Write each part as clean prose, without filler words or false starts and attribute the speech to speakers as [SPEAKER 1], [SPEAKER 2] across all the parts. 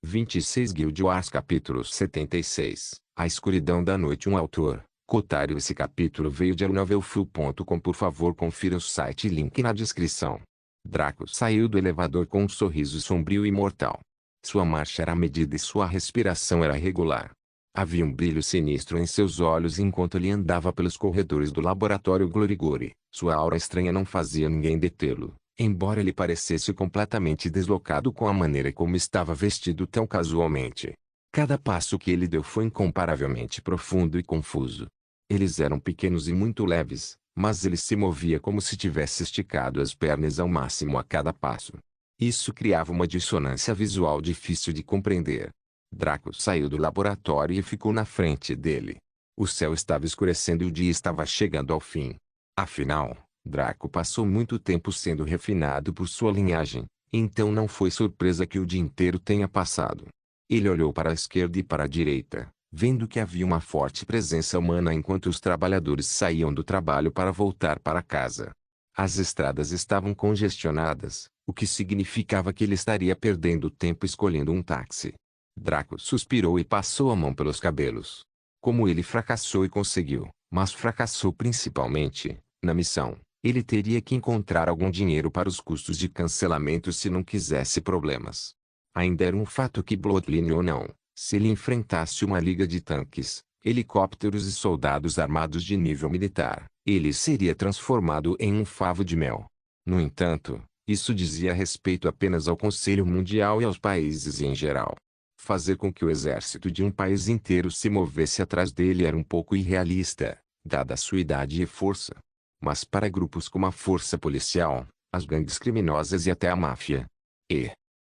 [SPEAKER 1] 26 Guild Wars capítulo 76 A escuridão da noite. Um autor, Kotaru. Esse capítulo veio de novelfull.com. Por favor, confira o site, link na descrição. Draco saiu do elevador com um sorriso sombrio e mortal. Sua marcha era medida e sua respiração era regular. Havia um brilho sinistro em seus olhos enquanto ele andava pelos corredores do laboratório Glorigori. Sua aura estranha não fazia ninguém detê-lo, embora ele parecesse completamente deslocado com a maneira como estava vestido tão casualmente. Cada passo que ele deu foi incomparavelmente profundo e confuso. Eles eram pequenos e muito leves, mas ele se movia como se tivesse esticado as pernas ao máximo a cada passo. Isso criava uma dissonância visual difícil de compreender. Draco saiu do laboratório e ficou na frente dele. O céu estava escurecendo e o dia estava chegando ao fim. Afinal, Draco passou muito tempo sendo refinado por sua linhagem, então não foi surpresa que o dia inteiro tenha passado. Ele olhou para a esquerda e para a direita, vendo que havia uma forte presença humana enquanto os trabalhadores saíam do trabalho para voltar para casa. As estradas estavam congestionadas, o que significava que ele estaria perdendo tempo escolhendo um táxi. Draco suspirou e passou a mão pelos cabelos. Como ele fracassou e conseguiu, mas fracassou principalmente, na missão, ele teria que encontrar algum dinheiro para os custos de cancelamento se não quisesse problemas. Ainda era um fato que Bloodline ou não, se ele enfrentasse uma liga de tanques, helicópteros e soldados armados de nível militar, ele seria transformado em um favo de mel. No entanto, isso dizia respeito apenas ao Conselho Mundial e aos países em geral. Fazer com que o exército de um país inteiro se movesse atrás dele era um pouco irrealista, dada a sua idade e força. Mas para grupos como a força policial, as gangues criminosas e até a máfia.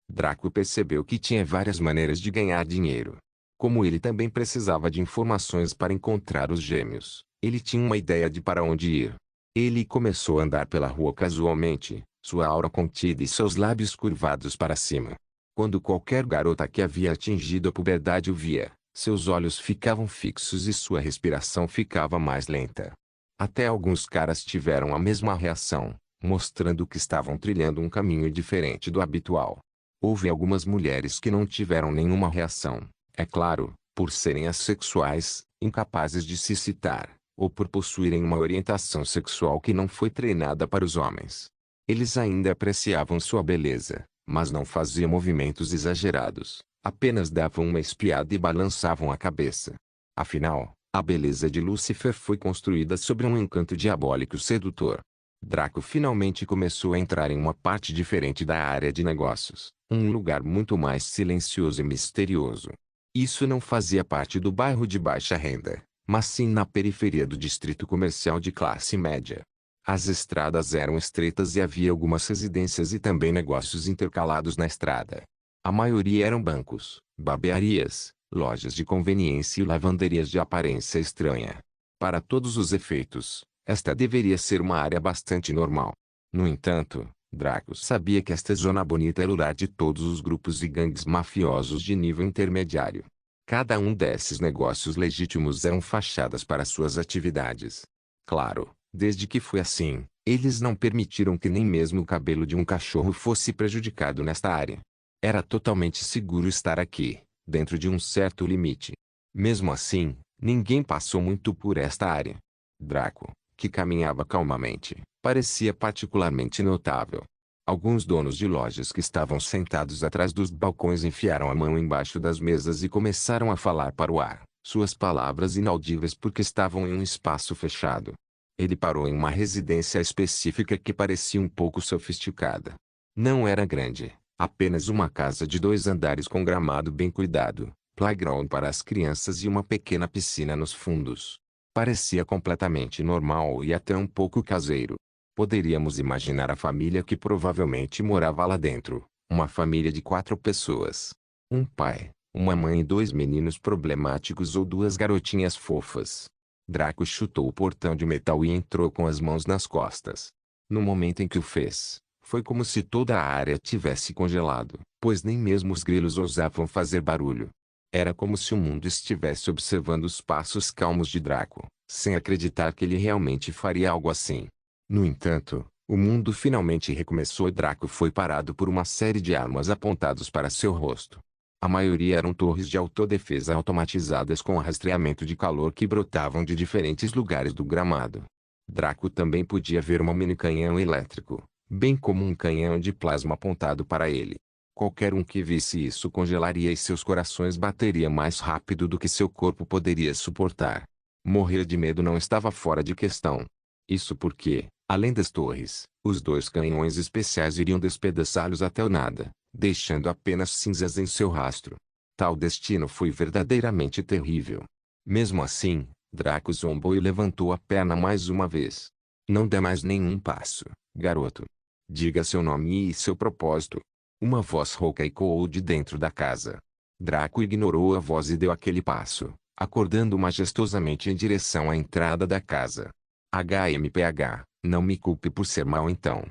[SPEAKER 1] Draco percebeu que tinha várias maneiras de ganhar dinheiro. Como ele também precisava de informações para encontrar os gêmeos, ele tinha uma ideia de para onde ir. Ele começou a andar pela rua casualmente, sua aura contida e seus lábios curvados para cima. Quando qualquer garota que havia atingido a puberdade o via, seus olhos ficavam fixos e sua respiração ficava mais lenta. Até alguns caras tiveram a mesma reação, mostrando que estavam trilhando um caminho diferente do habitual. Houve algumas mulheres que não tiveram nenhuma reação, é claro, por serem assexuais, incapazes de se excitar, ou por possuírem uma orientação sexual que não foi treinada para os homens. Eles ainda apreciavam sua beleza, mas não faziam movimentos exagerados, apenas davam uma espiada e balançavam a cabeça. Afinal, a beleza de Lúcifer foi construída sobre um encanto diabólico sedutor. Draco finalmente começou a entrar em uma parte diferente da área de negócios, um lugar muito mais silencioso e misterioso. Isso não fazia parte do bairro de baixa renda, mas sim na periferia do distrito comercial de classe média. As estradas eram estreitas e havia algumas residências e também negócios intercalados na estrada. A maioria eram bancos, barbearias, lojas de conveniência e lavanderias de aparência estranha. Para todos os efeitos, esta deveria ser uma área bastante normal. No entanto, Draco sabia que esta zona bonita era o lar de todos os grupos e gangues mafiosos de nível intermediário. Cada um desses negócios legítimos eram fachadas para suas atividades. Claro, desde que foi assim, eles não permitiram que nem mesmo o cabelo de um cachorro fosse prejudicado nesta área. Era totalmente seguro estar aqui, dentro de um certo limite. Mesmo assim, ninguém passou muito por esta área. Draco, que caminhava calmamente, parecia particularmente notável. Alguns donos de lojas que estavam sentados atrás dos balcões enfiaram a mão embaixo das mesas e começaram a falar para o ar, suas palavras inaudíveis porque estavam em um espaço fechado. Ele parou em uma residência específica que parecia um pouco sofisticada. Não era grande, apenas uma casa de 2 andares com gramado bem cuidado, playground para as crianças e uma pequena piscina nos fundos. Parecia completamente normal e até um pouco caseiro. Poderíamos imaginar a família que provavelmente morava lá dentro, uma família de 4 pessoas. Um pai, uma mãe e 2 meninos problemáticos ou 2 garotinhas fofas. Draco chutou o portão de metal e entrou com as mãos nas costas. No momento em que o fez, foi como se toda a área tivesse congelado, pois nem mesmo os grilos ousavam fazer barulho. Era como se o mundo estivesse observando os passos calmos de Draco, sem acreditar que ele realmente faria algo assim. No entanto, o mundo finalmente recomeçou e Draco foi parado por uma série de armas apontadas para seu rosto. A maioria eram torres de autodefesa automatizadas com rastreamento de calor que brotavam de diferentes lugares do gramado. Draco também podia ver um mini-canhão elétrico, bem como um canhão de plasma apontado para ele. Qualquer um que visse isso congelaria e seus corações bateriam mais rápido do que seu corpo poderia suportar. Morrer de medo não estava fora de questão. Isso porque, além das torres, os dois canhões especiais iriam despedaçá-los até o nada, deixando apenas cinzas em seu rastro. Tal destino foi verdadeiramente terrível. Mesmo assim, Draco zombou e levantou a perna mais uma vez. Não dê mais nenhum passo, garoto. Diga seu nome e seu propósito. Uma voz rouca ecoou de dentro da casa. Draco ignorou a voz e deu aquele passo, acordando majestosamente em direção à entrada da casa. HMPH, não me culpe por ser mau então.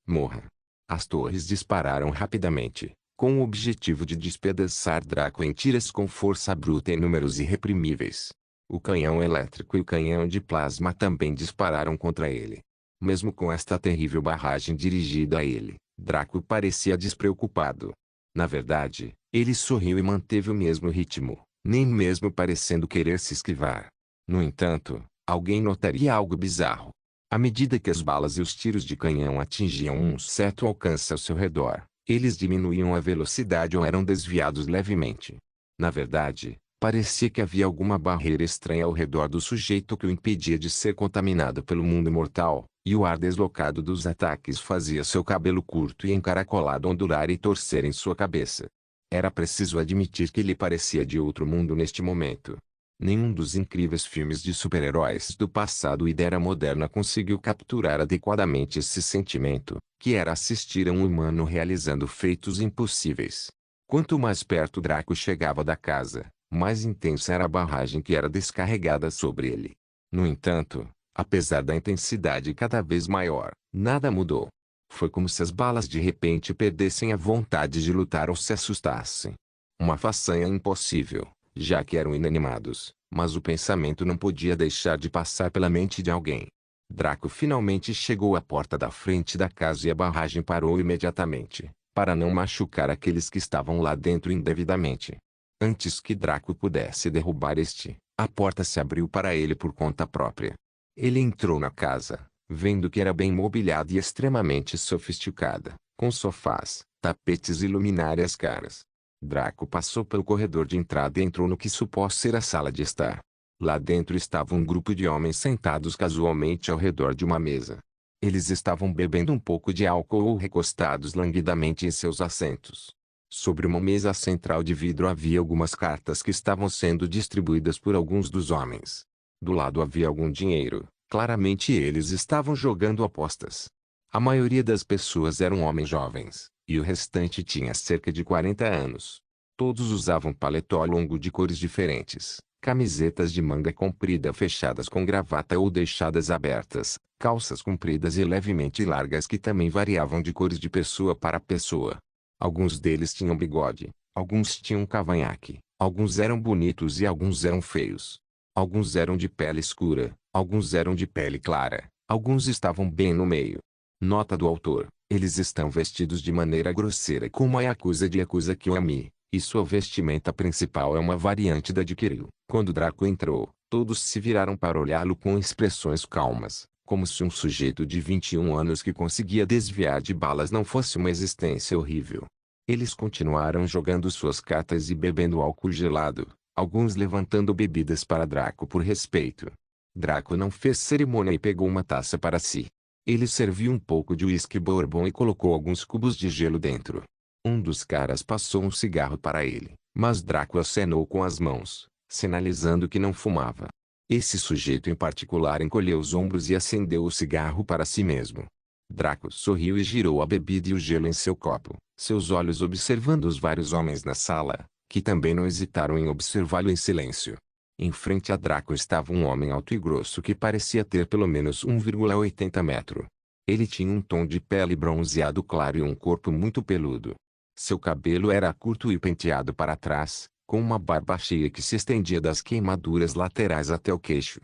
[SPEAKER 1] Morra. As torres dispararam rapidamente, com o objetivo de despedaçar Draco em tiras com força bruta e números irreprimíveis. O canhão elétrico e o canhão de plasma também dispararam contra ele. Mesmo com esta terrível barragem dirigida a ele, Draco parecia despreocupado. Na verdade, ele sorriu e manteve o mesmo ritmo, nem mesmo parecendo querer se esquivar. No entanto, alguém notaria algo bizarro. À medida que as balas e os tiros de canhão atingiam um certo alcance ao seu redor, eles diminuíam a velocidade ou eram desviados levemente. Na verdade, parecia que havia alguma barreira estranha ao redor do sujeito que o impedia de ser contaminado pelo mundo imortal, e o ar deslocado dos ataques fazia seu cabelo curto e encaracolado ondular e torcer em sua cabeça. Era preciso admitir que ele parecia de outro mundo neste momento. Nenhum dos incríveis filmes de super-heróis do passado e da era moderna conseguiu capturar adequadamente esse sentimento, que era assistir a um humano realizando feitos impossíveis. Quanto mais perto Draco chegava da casa, mais intensa era a barragem que era descarregada sobre ele. No entanto, apesar da intensidade cada vez maior, nada mudou. Foi como se as balas de repente perdessem a vontade de lutar ou se assustassem. Uma façanha impossível, já que eram inanimados, mas o pensamento não podia deixar de passar pela mente de alguém. Draco finalmente chegou à porta da frente da casa e a barragem parou imediatamente, para não machucar aqueles que estavam lá dentro indevidamente. Antes que Draco pudesse derrubar a porta se abriu para ele por conta própria. Ele entrou na casa, vendo que era bem mobiliada e extremamente sofisticada, com sofás, tapetes e luminárias caras. Draco passou pelo corredor de entrada e entrou no que supôs ser a sala de estar. Lá dentro estava um grupo de homens sentados casualmente ao redor de uma mesa. Eles estavam bebendo um pouco de álcool ou recostados languidamente em seus assentos. Sobre uma mesa central de vidro havia algumas cartas que estavam sendo distribuídas por alguns dos homens. Do lado havia algum dinheiro, claramente eles estavam jogando apostas. A maioria das pessoas eram homens jovens, e o restante tinha cerca de 40 anos. Todos usavam paletó longo de cores diferentes, camisetas de manga comprida fechadas com gravata ou deixadas abertas, calças compridas e levemente largas que também variavam de cores de pessoa para pessoa. Alguns deles tinham bigode, alguns tinham cavanhaque, alguns eram bonitos e alguns eram feios. Alguns eram de pele escura, alguns eram de pele clara, alguns estavam bem no meio. Nota do autor: eles estão vestidos de maneira grosseira como a Yakuza de Yakuza Kiwami, e sua vestimenta principal é uma variante da de Kiryu. Quando Draco entrou, todos se viraram para olhá-lo com expressões calmas, como se um sujeito de 21 anos que conseguia desviar de balas não fosse uma existência horrível. Eles continuaram jogando suas cartas e bebendo álcool gelado, alguns levantando bebidas para Draco por respeito. Draco não fez cerimônia e pegou uma taça para si. Ele serviu um pouco de uísque bourbon e colocou alguns cubos de gelo dentro. Um dos caras passou um cigarro para ele, mas Draco acenou com as mãos, sinalizando que não fumava. Esse sujeito em particular encolheu os ombros e acendeu o cigarro para si mesmo. Draco sorriu e girou a bebida e o gelo em seu copo, seus olhos observando os vários homens na sala, que também não hesitaram em observá-lo em silêncio. Em frente a Draco estava um homem alto e grosso que parecia ter pelo menos 1,80 metros. Ele tinha um tom de pele bronzeado claro e um corpo muito peludo. Seu cabelo era curto e penteado para trás, com uma barba cheia que se estendia das queimaduras laterais até o queixo.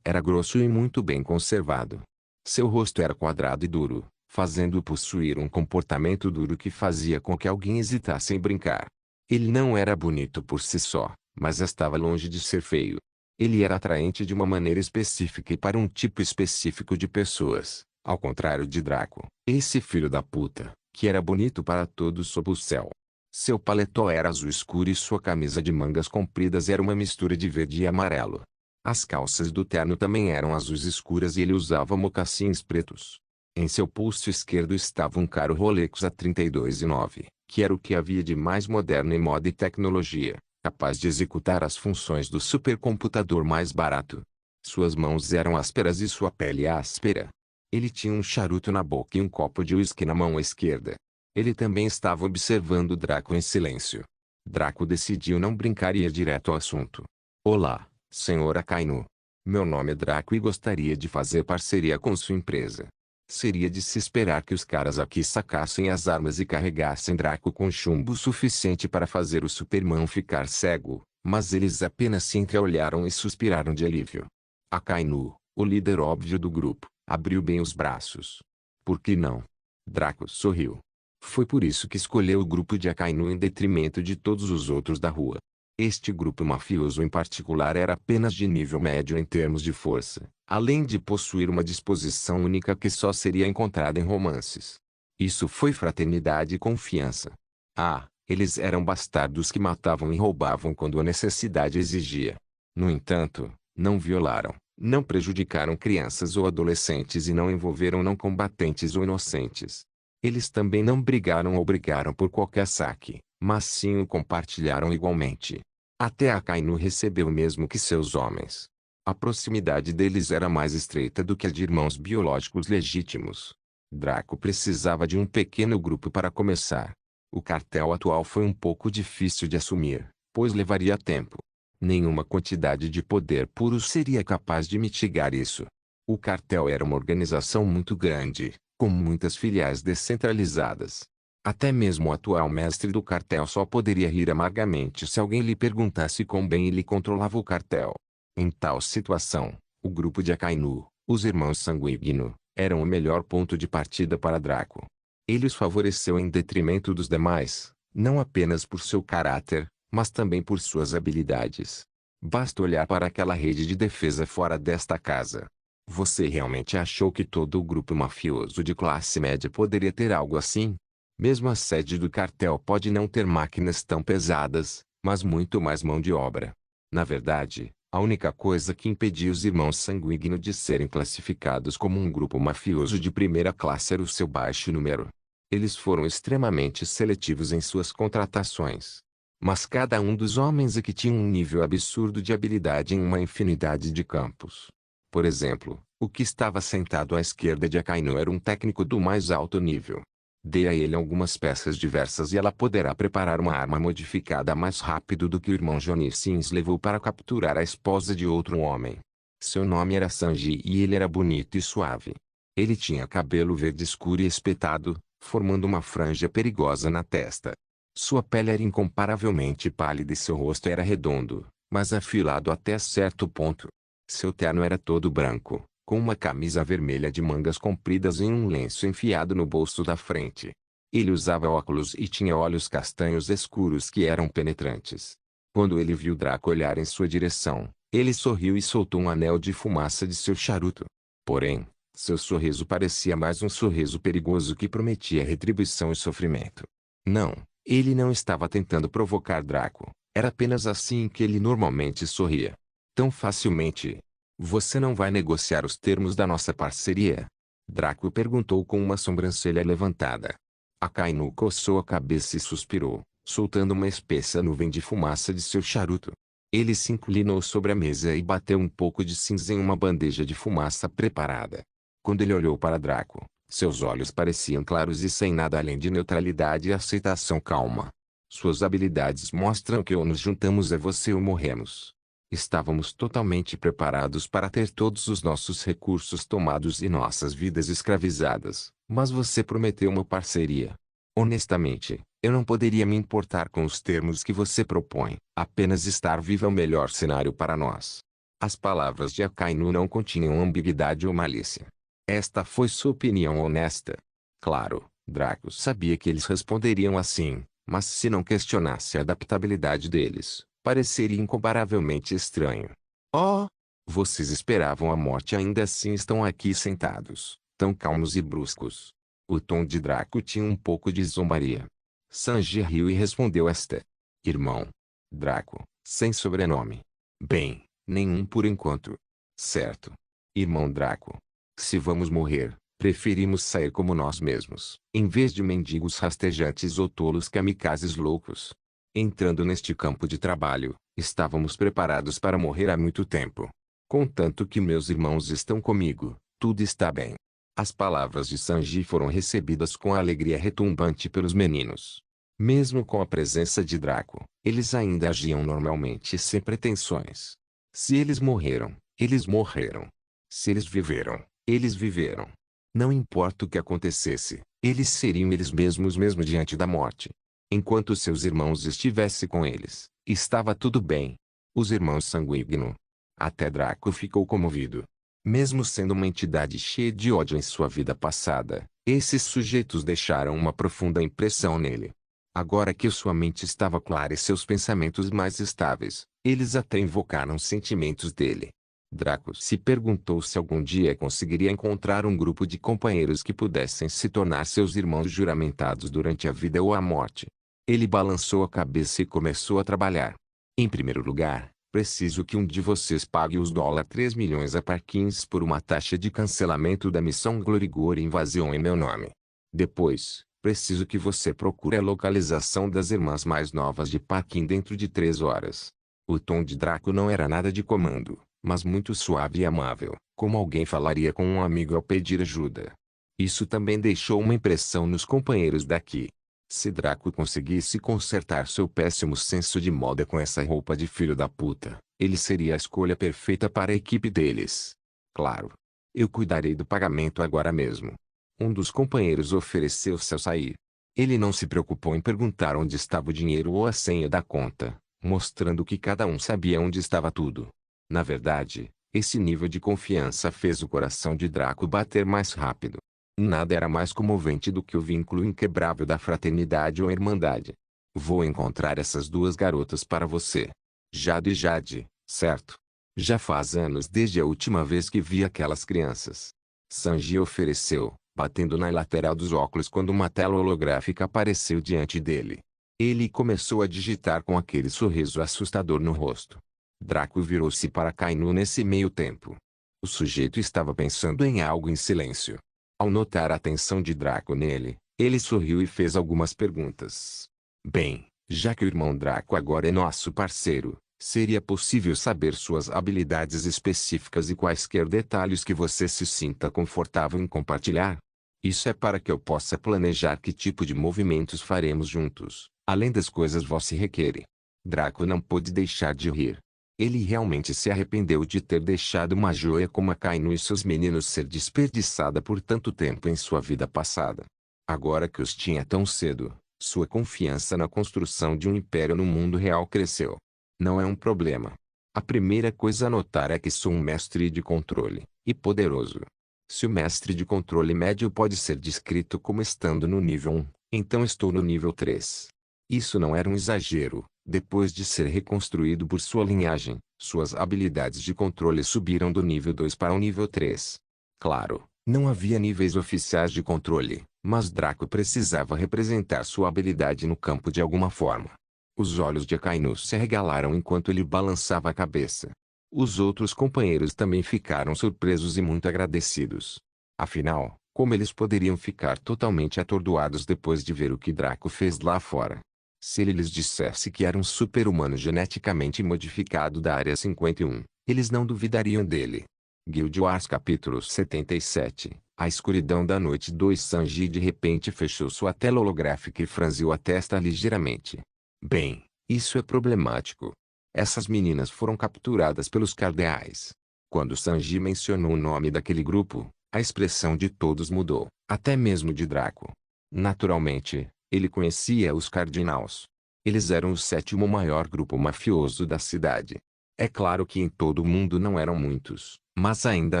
[SPEAKER 1] Era grosso e muito bem conservado. Seu rosto era quadrado e duro, fazendo-o possuir um comportamento duro que fazia com que alguém hesitasse em brincar. Ele não era bonito por si só, mas estava longe de ser feio. Ele era atraente de uma maneira específica e para um tipo específico de pessoas, ao contrário de Draco, esse filho da puta, que era bonito para todos sob o céu. Seu paletó era azul escuro e sua camisa de mangas compridas era uma mistura de verde e amarelo. As calças do terno também eram azuis escuras e ele usava mocassins pretos. Em seu pulso esquerdo estava um caro Rolex A32,9, que era o que havia de mais moderno em moda e tecnologia, capaz de executar as funções do supercomputador mais barato. Suas mãos eram ásperas e sua pele áspera. Ele tinha um charuto na boca e um copo de uísque na mão esquerda. Ele também estava observando Draco em silêncio. Draco decidiu não brincar e ir direto ao assunto. Olá, Sr. Akainu. Meu nome é Draco e gostaria de fazer parceria com sua empresa. Seria de se esperar que os caras aqui sacassem as armas e carregassem Draco com chumbo suficiente para fazer o Superman ficar cego, mas eles apenas se entreolharam e suspiraram de alívio. Akainu, o líder óbvio do grupo, abriu bem os braços. Por que não? Draco sorriu. Foi por isso que escolheu o grupo de Akainu em detrimento de todos os outros da rua. Este grupo mafioso em particular era apenas de nível médio em termos de força, além de possuir uma disposição única que só seria encontrada em romances. Isso foi fraternidade e confiança. Ah, eles eram bastardos que matavam e roubavam quando a necessidade exigia. No entanto, não violaram, não prejudicaram crianças ou adolescentes e não envolveram não combatentes ou inocentes. Eles também não brigaram ou brigaram por qualquer saque, mas sim o compartilharam igualmente. Até Akainu recebeu mesmo que seus homens. A proximidade deles era mais estreita do que a de irmãos biológicos legítimos. Draco precisava de um pequeno grupo para começar. O cartel atual foi um pouco difícil de assumir, pois levaria tempo. Nenhuma quantidade de poder puro seria capaz de mitigar isso. O cartel era uma organização muito grande, com muitas filiais descentralizadas. Até mesmo o atual mestre do cartel só poderia rir amargamente se alguém lhe perguntasse quão bem ele controlava o cartel. Em tal situação, o grupo de Akainu, os irmãos Sanguíneo, eram o melhor ponto de partida para Draco. Ele os favoreceu em detrimento dos demais, não apenas por seu caráter, mas também por suas habilidades. Basta olhar para aquela rede de defesa fora desta casa. Você realmente achou que todo o grupo mafioso de classe média poderia ter algo assim? Mesmo a sede do cartel pode não ter máquinas tão pesadas, mas muito mais mão de obra. Na verdade, a única coisa que impedia os irmãos Sanguíneo de serem classificados como um grupo mafioso de primeira classe era o seu baixo número. Eles foram extremamente seletivos em suas contratações. Mas cada um dos homens aqui tinha um nível absurdo de habilidade em uma infinidade de campos. Por exemplo, o que estava sentado à esquerda de Akainu era um técnico do mais alto nível. Dê a ele algumas peças diversas e ela poderá preparar uma arma modificada mais rápido do que o irmão Johnny Sins levou para capturar a esposa de outro homem. Seu nome era Sanji e ele era bonito e suave. Ele tinha cabelo verde escuro e espetado, formando uma franja perigosa na testa. Sua pele era incomparavelmente pálida e seu rosto era redondo, mas afilado até certo ponto. Seu terno era todo branco, com uma camisa vermelha de mangas compridas e um lenço enfiado no bolso da frente. Ele usava óculos e tinha olhos castanhos escuros que eram penetrantes. Quando ele viu Draco olhar em sua direção, ele sorriu e soltou um anel de fumaça de seu charuto. Porém, seu sorriso parecia mais um sorriso perigoso que prometia retribuição e sofrimento. Não, ele não estava tentando provocar Draco, era apenas assim que ele normalmente sorria. Tão facilmente. Você não vai negociar os termos da nossa parceria? Draco perguntou com uma sobrancelha levantada. Akainu coçou a cabeça e suspirou, soltando uma espessa nuvem de fumaça de seu charuto. Ele se inclinou sobre a mesa e bateu um pouco de cinza em uma bandeja de fumaça preparada. Quando ele olhou para Draco, seus olhos pareciam claros e sem nada além de neutralidade e aceitação calma. Suas habilidades mostram que ou nos juntamos a você ou morremos. Estávamos totalmente preparados para ter todos os nossos recursos tomados e nossas vidas escravizadas, mas você prometeu uma parceria. Honestamente, eu não poderia me importar com os termos que você propõe, apenas estar vivo é o melhor cenário para nós. As palavras de Akainu não continham ambiguidade ou malícia. Esta foi sua opinião honesta. Claro, Draco sabia que eles responderiam assim, Mas se não questionasse a adaptabilidade deles, pareceria incomparavelmente estranho. Oh! Vocês esperavam a morte e ainda assim estão aqui sentados, tão calmos e bruscos. O tom de Draco tinha um pouco de zombaria. Sanji riu e respondeu esta. Irmão. Draco, sem sobrenome. Bem, nenhum por enquanto. Certo. Irmão Draco. Se vamos morrer, preferimos sair como nós mesmos, em vez de mendigos rastejantes ou tolos kamikazes loucos. Entrando neste campo de trabalho, estávamos preparados para morrer há muito tempo. Contanto que meus irmãos estão comigo, tudo está bem. As palavras de Sanji foram recebidas com alegria retumbante pelos meninos. Mesmo com a presença de Draco, eles ainda agiam normalmente e sem pretensões. Se eles morreram, eles morreram. Se eles viveram, eles viveram. Não importa o que acontecesse, eles seriam eles mesmos mesmo diante da morte. Enquanto seus irmãos estivessem com eles, estava tudo bem. Os irmãos sanguíneos. Até Draco ficou comovido. Mesmo sendo uma entidade cheia de ódio em sua vida passada, esses sujeitos deixaram uma profunda impressão nele. Agora que sua mente estava clara e seus pensamentos mais estáveis, eles até invocaram sentimentos dele. Draco se perguntou se algum dia conseguiria encontrar um grupo de companheiros que pudessem se tornar seus irmãos juramentados durante a vida ou a morte. Ele balançou a cabeça e começou a trabalhar. Em primeiro lugar, preciso que um de vocês pague os $3 milhões a Parkins por uma taxa de cancelamento da missão Glorigor Invasion em meu nome. Depois, preciso que você procure a localização das irmãs mais novas de Parkin dentro de 3 horas. O tom de Draco não era nada de comando, mas muito suave e amável, como alguém falaria com um amigo ao pedir ajuda. Isso também deixou uma impressão nos companheiros daqui. Se Draco conseguisse consertar seu péssimo senso de moda com essa roupa de filho da puta, ele seria a escolha perfeita para a equipe deles. Claro. Eu cuidarei do pagamento agora mesmo. Um dos companheiros ofereceu-se ao sair. Ele não se preocupou em perguntar onde estava o dinheiro ou a senha da conta, mostrando que cada um sabia onde estava tudo. Na verdade, esse nível de confiança fez o coração de Draco bater mais rápido. Nada era mais comovente do que o vínculo inquebrável da fraternidade ou irmandade. Vou encontrar essas duas garotas para você. Jade e Jade, certo? Já faz anos desde a última vez que vi aquelas crianças. Sanji ofereceu, batendo na lateral dos óculos quando uma tela holográfica apareceu diante dele. Ele começou a digitar com aquele sorriso assustador no rosto. Draco virou-se para Kainu nesse meio tempo. O sujeito estava pensando em algo em silêncio. Ao notar a atenção de Draco nele, ele sorriu e fez algumas perguntas. Bem, já que o irmão Draco agora é nosso parceiro, seria possível saber suas habilidades específicas e quaisquer detalhes que você se sinta confortável em compartilhar? Isso é para que eu possa planejar que tipo de movimentos faremos juntos, além das coisas você requer. Draco não pôde deixar de rir. Ele realmente se arrependeu de ter deixado uma joia como a Kainu e seus meninos ser desperdiçada por tanto tempo em sua vida passada. Agora que os tinha tão cedo, sua confiança na construção de um império no mundo real cresceu. Não é um problema. A primeira coisa a notar é que sou um mestre de controle, e poderoso. Se o mestre de controle médio pode ser descrito como estando no nível 1, então estou no nível 3. Isso não era um exagero. Depois de ser reconstruído por sua linhagem, suas habilidades de controle subiram do nível 2 para o nível 3. Claro, não havia níveis oficiais de controle, mas Draco precisava representar sua habilidade no campo de alguma forma. Os olhos de Akainu se arregalaram enquanto ele balançava a cabeça. Os outros companheiros também ficaram surpresos e muito agradecidos. Afinal, como eles poderiam ficar totalmente atordoados depois de ver o que Draco fez lá fora? Se ele lhes dissesse que era um super-humano geneticamente modificado da Área 51, eles não duvidariam dele. Guild Wars capítulo 77. A escuridão da noite 2. Sanji de repente fechou sua tela holográfica e franziu a testa ligeiramente. Bem, isso é problemático. Essas meninas foram capturadas pelos cardeais. Quando Sanji mencionou o nome daquele grupo, a expressão de todos mudou, até mesmo de Draco. Naturalmente, ele conhecia os Cardinals. Eles eram o 7º maior grupo mafioso da cidade. É claro que em todo o mundo não eram muitos, mas ainda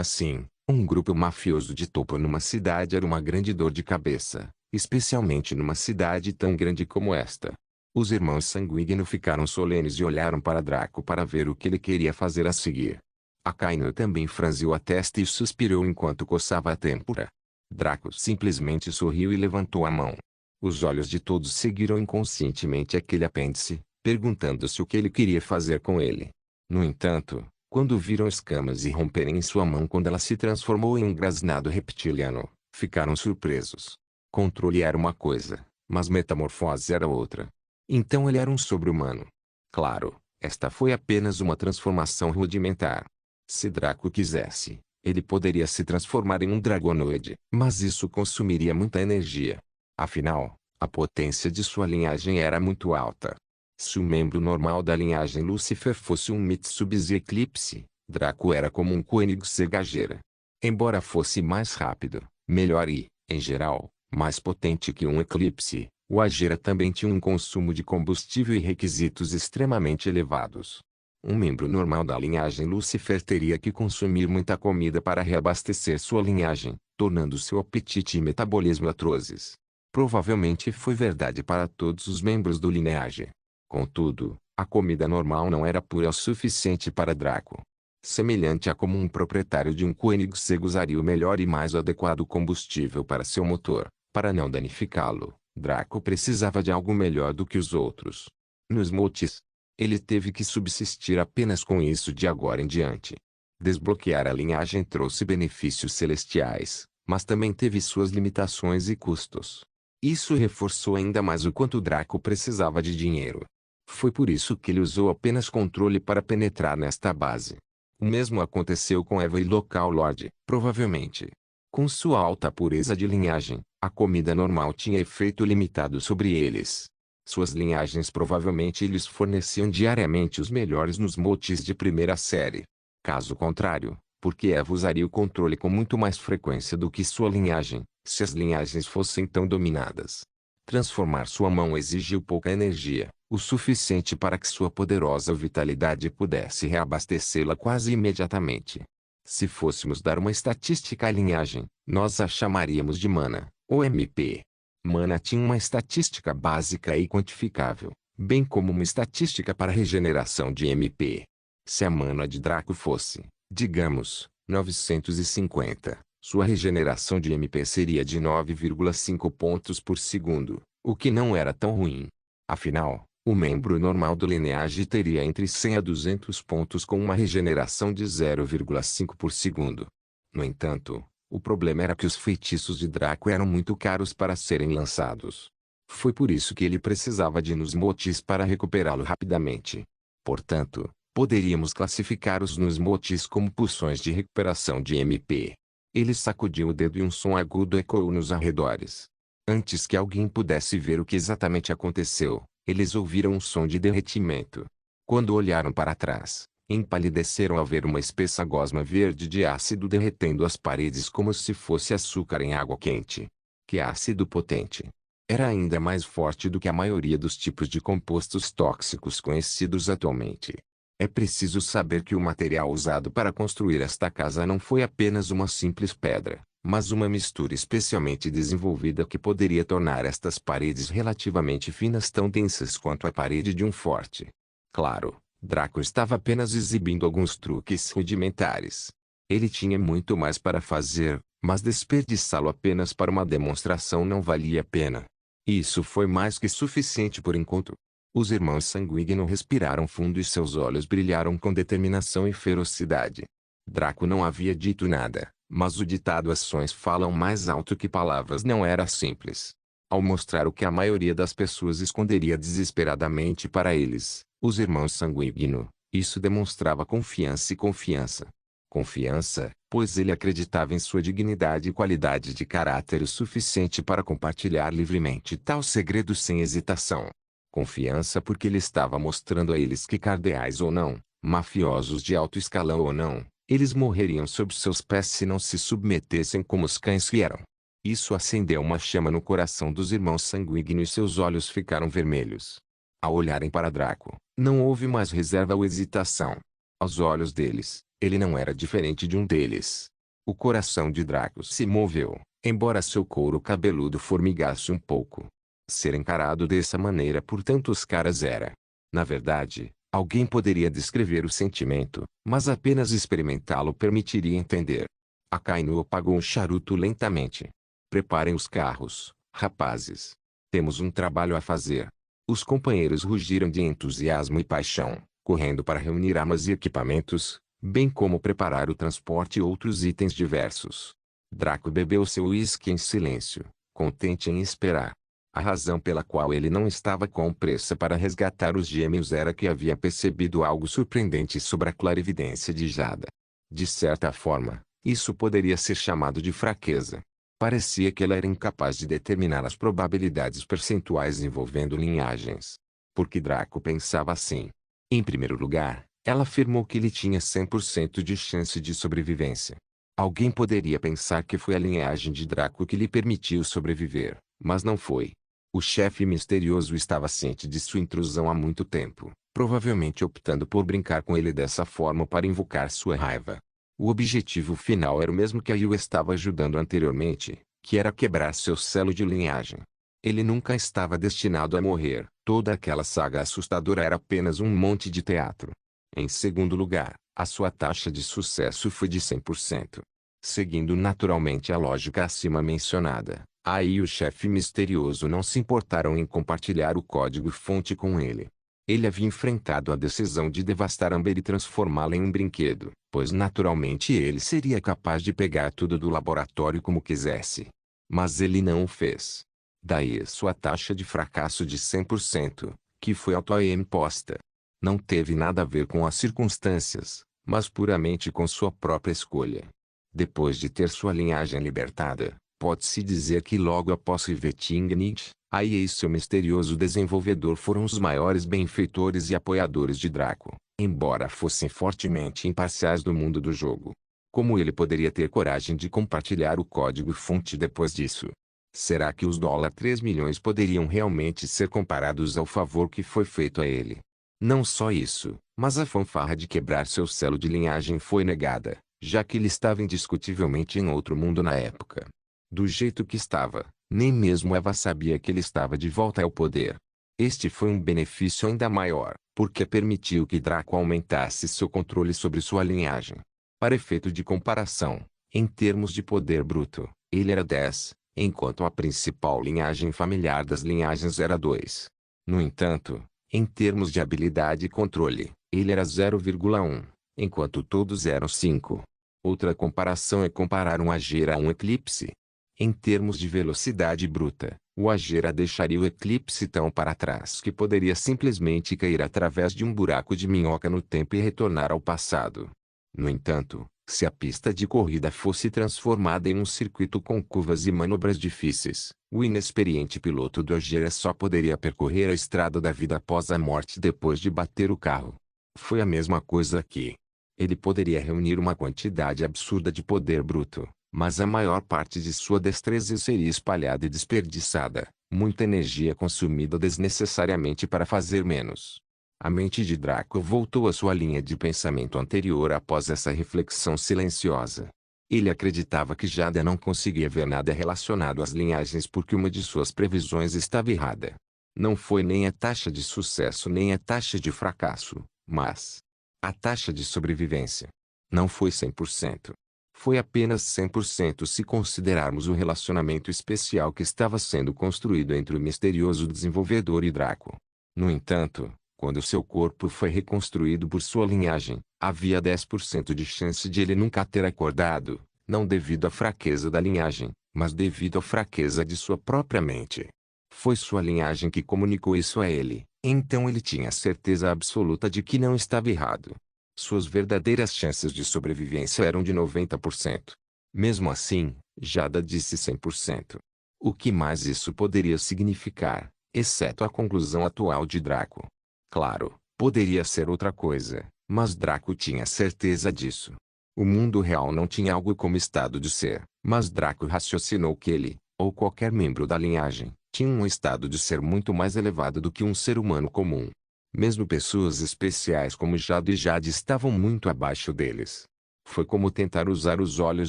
[SPEAKER 1] assim, um grupo mafioso de topo numa cidade era uma grande dor de cabeça, especialmente numa cidade tão grande como esta. Os irmãos Sanguíneo ficaram solenes e olharam para Draco para ver o que ele queria fazer a seguir. Akainu também franziu a testa e suspirou enquanto coçava a têmpora. Draco simplesmente sorriu e levantou a mão. Os olhos de todos seguiram inconscientemente aquele apêndice, perguntando-se o que ele queria fazer com ele. No entanto, quando viram escamas irromperem em sua mão quando ela se transformou em um grasnado reptiliano, ficaram surpresos. Controle era uma coisa, mas metamorfose era outra. Então ele era um sobre-humano. Claro, esta foi apenas uma transformação rudimentar. Se Draco quisesse, ele poderia se transformar em um dragonoide, mas isso consumiria muita energia. Afinal, a potência de sua linhagem era muito alta. Se o membro normal da linhagem Lúcifer fosse um Mitsubishi Eclipse, Draco era como um Koenigsegg Agera. Embora fosse mais rápido, melhor e, em geral, mais potente que um Eclipse, o Agera também tinha um consumo de combustível e requisitos extremamente elevados. Um membro normal da linhagem Lúcifer teria que consumir muita comida para reabastecer sua linhagem, tornando seu apetite e metabolismo atrozes. Provavelmente foi verdade para todos os membros do lineage. Contudo, a comida normal não era pura o suficiente para Draco. Semelhante a como um proprietário de um Koenigsegg usaria o melhor e mais adequado combustível para seu motor, para não danificá-lo, Draco precisava de algo melhor do que os outros. Nos motes, ele teve que subsistir apenas com isso de agora em diante. Desbloquear a linhagem trouxe benefícios celestiais, mas também teve suas limitações e custos. Isso reforçou ainda mais o quanto Draco precisava de dinheiro. Foi por isso que ele usou apenas controle para penetrar nesta base. O mesmo aconteceu com Eva e Local Lord, provavelmente. Com sua alta pureza de linhagem, a comida normal tinha efeito limitado sobre eles. Suas linhagens provavelmente lhes forneciam diariamente os melhores nos motes de primeira série. Caso contrário, porque Eva usaria o controle com muito mais frequência do que sua linhagem, se as linhagens fossem tão dominadas. Transformar sua mão exigiu pouca energia, o suficiente para que sua poderosa vitalidade pudesse reabastecê-la quase imediatamente. Se fôssemos dar uma estatística à linhagem, nós a chamaríamos de mana, ou MP. Mana tinha uma estatística básica e quantificável, bem como uma estatística para regeneração de MP. Se a mana de Draco fosse, digamos, 950, sua regeneração de MP seria de 9,5 pontos por segundo, o que não era tão ruim. Afinal, o membro normal do lineage teria entre 100 a 200 pontos com uma regeneração de 0,5 por segundo. No entanto, o problema era que os feitiços de Draco eram muito caros para serem lançados. Foi por isso que ele precisava de Nusmotes para recuperá-lo rapidamente. Portanto, poderíamos classificar os Nusmotes como pulsões de recuperação de MP. Ele sacudiu o dedo e um som agudo ecoou nos arredores. Antes que alguém pudesse ver o que exatamente aconteceu, eles ouviram um som de derretimento. Quando olharam para trás, empalideceram ao ver uma espessa gosma verde de ácido derretendo as paredes como se fosse açúcar em água quente. Que ácido potente! Era ainda mais forte do que a maioria dos tipos de compostos tóxicos conhecidos atualmente. É preciso saber que o material usado para construir esta casa não foi apenas uma simples pedra, mas uma mistura especialmente desenvolvida que poderia tornar estas paredes relativamente finas tão densas quanto a parede de um forte. Claro, Draco estava apenas exibindo alguns truques rudimentares. Ele tinha muito mais para fazer, mas desperdiçá-lo apenas para uma demonstração não valia a pena. Isso foi mais que suficiente por enquanto. Os irmãos Sanguíneo respiraram fundo e seus olhos brilharam com determinação e ferocidade. Draco não havia dito nada, mas o ditado ações falam mais alto que palavras não era simples. Ao mostrar o que a maioria das pessoas esconderia desesperadamente para eles, os irmãos Sanguíneo, isso demonstrava confiança e confiança. Confiança, pois ele acreditava em sua dignidade e qualidade de caráter o suficiente para compartilhar livremente tal segredo sem hesitação. Confiança porque ele estava mostrando a eles que cardeais ou não, mafiosos de alto escalão ou não, eles morreriam sob seus pés se não se submetessem como os cães que eram. Isso acendeu uma chama no coração dos irmãos Sanguíneo e seus olhos ficaram vermelhos. Ao olharem para Draco, não houve mais reserva ou hesitação. Aos olhos deles, ele não era diferente de um deles. O coração de Draco se moveu, embora seu couro cabeludo formigasse um pouco. Ser encarado dessa maneira por tantos caras era, na verdade, alguém poderia descrever o sentimento, mas apenas experimentá-lo permitiria entender. Akainu apagou um charuto lentamente. Preparem os carros, rapazes. Temos um trabalho a fazer. Os companheiros rugiram de entusiasmo e paixão, correndo para reunir armas e equipamentos, bem como preparar o transporte e outros itens diversos. Draco bebeu seu uísque em silêncio, contente em esperar. A razão pela qual ele não estava com pressa para resgatar os gêmeos era que havia percebido algo surpreendente sobre a clarividência de Jada. De certa forma, isso poderia ser chamado de fraqueza. Parecia que ela era incapaz de determinar as probabilidades percentuais envolvendo linhagens. Porque Draco pensava assim. Em primeiro lugar, ela afirmou que ele tinha 100% de chance de sobrevivência. Alguém poderia pensar que foi a linhagem de Draco que lhe permitiu sobreviver, mas não foi. O chefe misterioso estava ciente de sua intrusão há muito tempo, provavelmente optando por brincar com ele dessa forma para invocar sua raiva. O objetivo final era o mesmo que a Yu estava ajudando anteriormente, que era quebrar seu selo de linhagem. Ele nunca estava destinado a morrer, toda aquela saga assustadora era apenas um monte de teatro. Em segundo lugar, a sua taxa de sucesso foi de 100%. Seguindo naturalmente a lógica acima mencionada, aí e o chefe misterioso não se importaram em compartilhar o código-fonte com ele. Ele havia enfrentado a decisão de devastar Amber e transformá-la em um brinquedo, pois naturalmente ele seria capaz de pegar tudo do laboratório como quisesse. Mas ele não o fez. Daí sua taxa de fracasso de 100%, que foi autoimposta. Não teve nada a ver com as circunstâncias, mas puramente com sua própria escolha. Depois de ter sua linhagem libertada, pode-se dizer que logo após Rivetingnicht, Ai e seu misterioso desenvolvedor foram os maiores benfeitores e apoiadores de Draco, embora fossem fortemente imparciais do mundo do jogo. Como ele poderia ter coragem de compartilhar o código-fonte depois disso? Será que os $3 milhões poderiam realmente ser comparados ao favor que foi feito a ele? Não só isso, mas a fanfarra de quebrar seu selo de linhagem foi negada, já que ele estava indiscutivelmente em outro mundo na época. Do jeito que estava, nem mesmo Eva sabia que ele estava de volta ao poder. Este foi um benefício ainda maior, porque permitiu que Draco aumentasse seu controle sobre sua linhagem. Para efeito de comparação, em termos de poder bruto, ele era 10, enquanto a principal linhagem familiar das linhagens era 2. No entanto, em termos de habilidade e controle, ele era 0,1, enquanto todos eram 5. Outra comparação é comparar um Agera a um Eclipse. Em termos de velocidade bruta, o Agera deixaria o Eclipse tão para trás que poderia simplesmente cair através de um buraco de minhoca no tempo e retornar ao passado. No entanto, se a pista de corrida fosse transformada em um circuito com curvas e manobras difíceis, o inexperiente piloto do Agera só poderia percorrer a estrada da vida após a morte depois de bater o carro. Foi a mesma coisa aqui. Ele poderia reunir uma quantidade absurda de poder bruto, mas a maior parte de sua destreza seria espalhada e desperdiçada, muita energia consumida desnecessariamente para fazer menos. A mente de Draco voltou à sua linha de pensamento anterior após essa reflexão silenciosa. Ele acreditava que Jada não conseguia ver nada relacionado às linhagens porque uma de suas previsões estava errada. Não foi nem a taxa de sucesso nem a taxa de fracasso, mas a taxa de sobrevivência. Não foi 100%. Foi apenas 100% se considerarmos o relacionamento especial que estava sendo construído entre o misterioso desenvolvedor e Draco. No entanto, quando seu corpo foi reconstruído por sua linhagem, havia 10% de chance de ele nunca ter acordado, não devido à fraqueza da linhagem, mas devido à fraqueza de sua própria mente. Foi sua linhagem que comunicou isso a ele, então ele tinha certeza absoluta de que não estava errado. Suas verdadeiras chances de sobrevivência eram de 90%. Mesmo assim, Jada disse 100%. O que mais isso poderia significar, exceto a conclusão atual de Draco? Claro, poderia ser outra coisa, mas Draco tinha certeza disso. O mundo real não tinha algo como estado de ser, mas Draco raciocinou que ele, ou qualquer membro da linhagem, tinha um estado de ser muito mais elevado do que um ser humano comum. Mesmo pessoas especiais como Jada e Jade estavam muito abaixo deles. Foi como tentar usar os olhos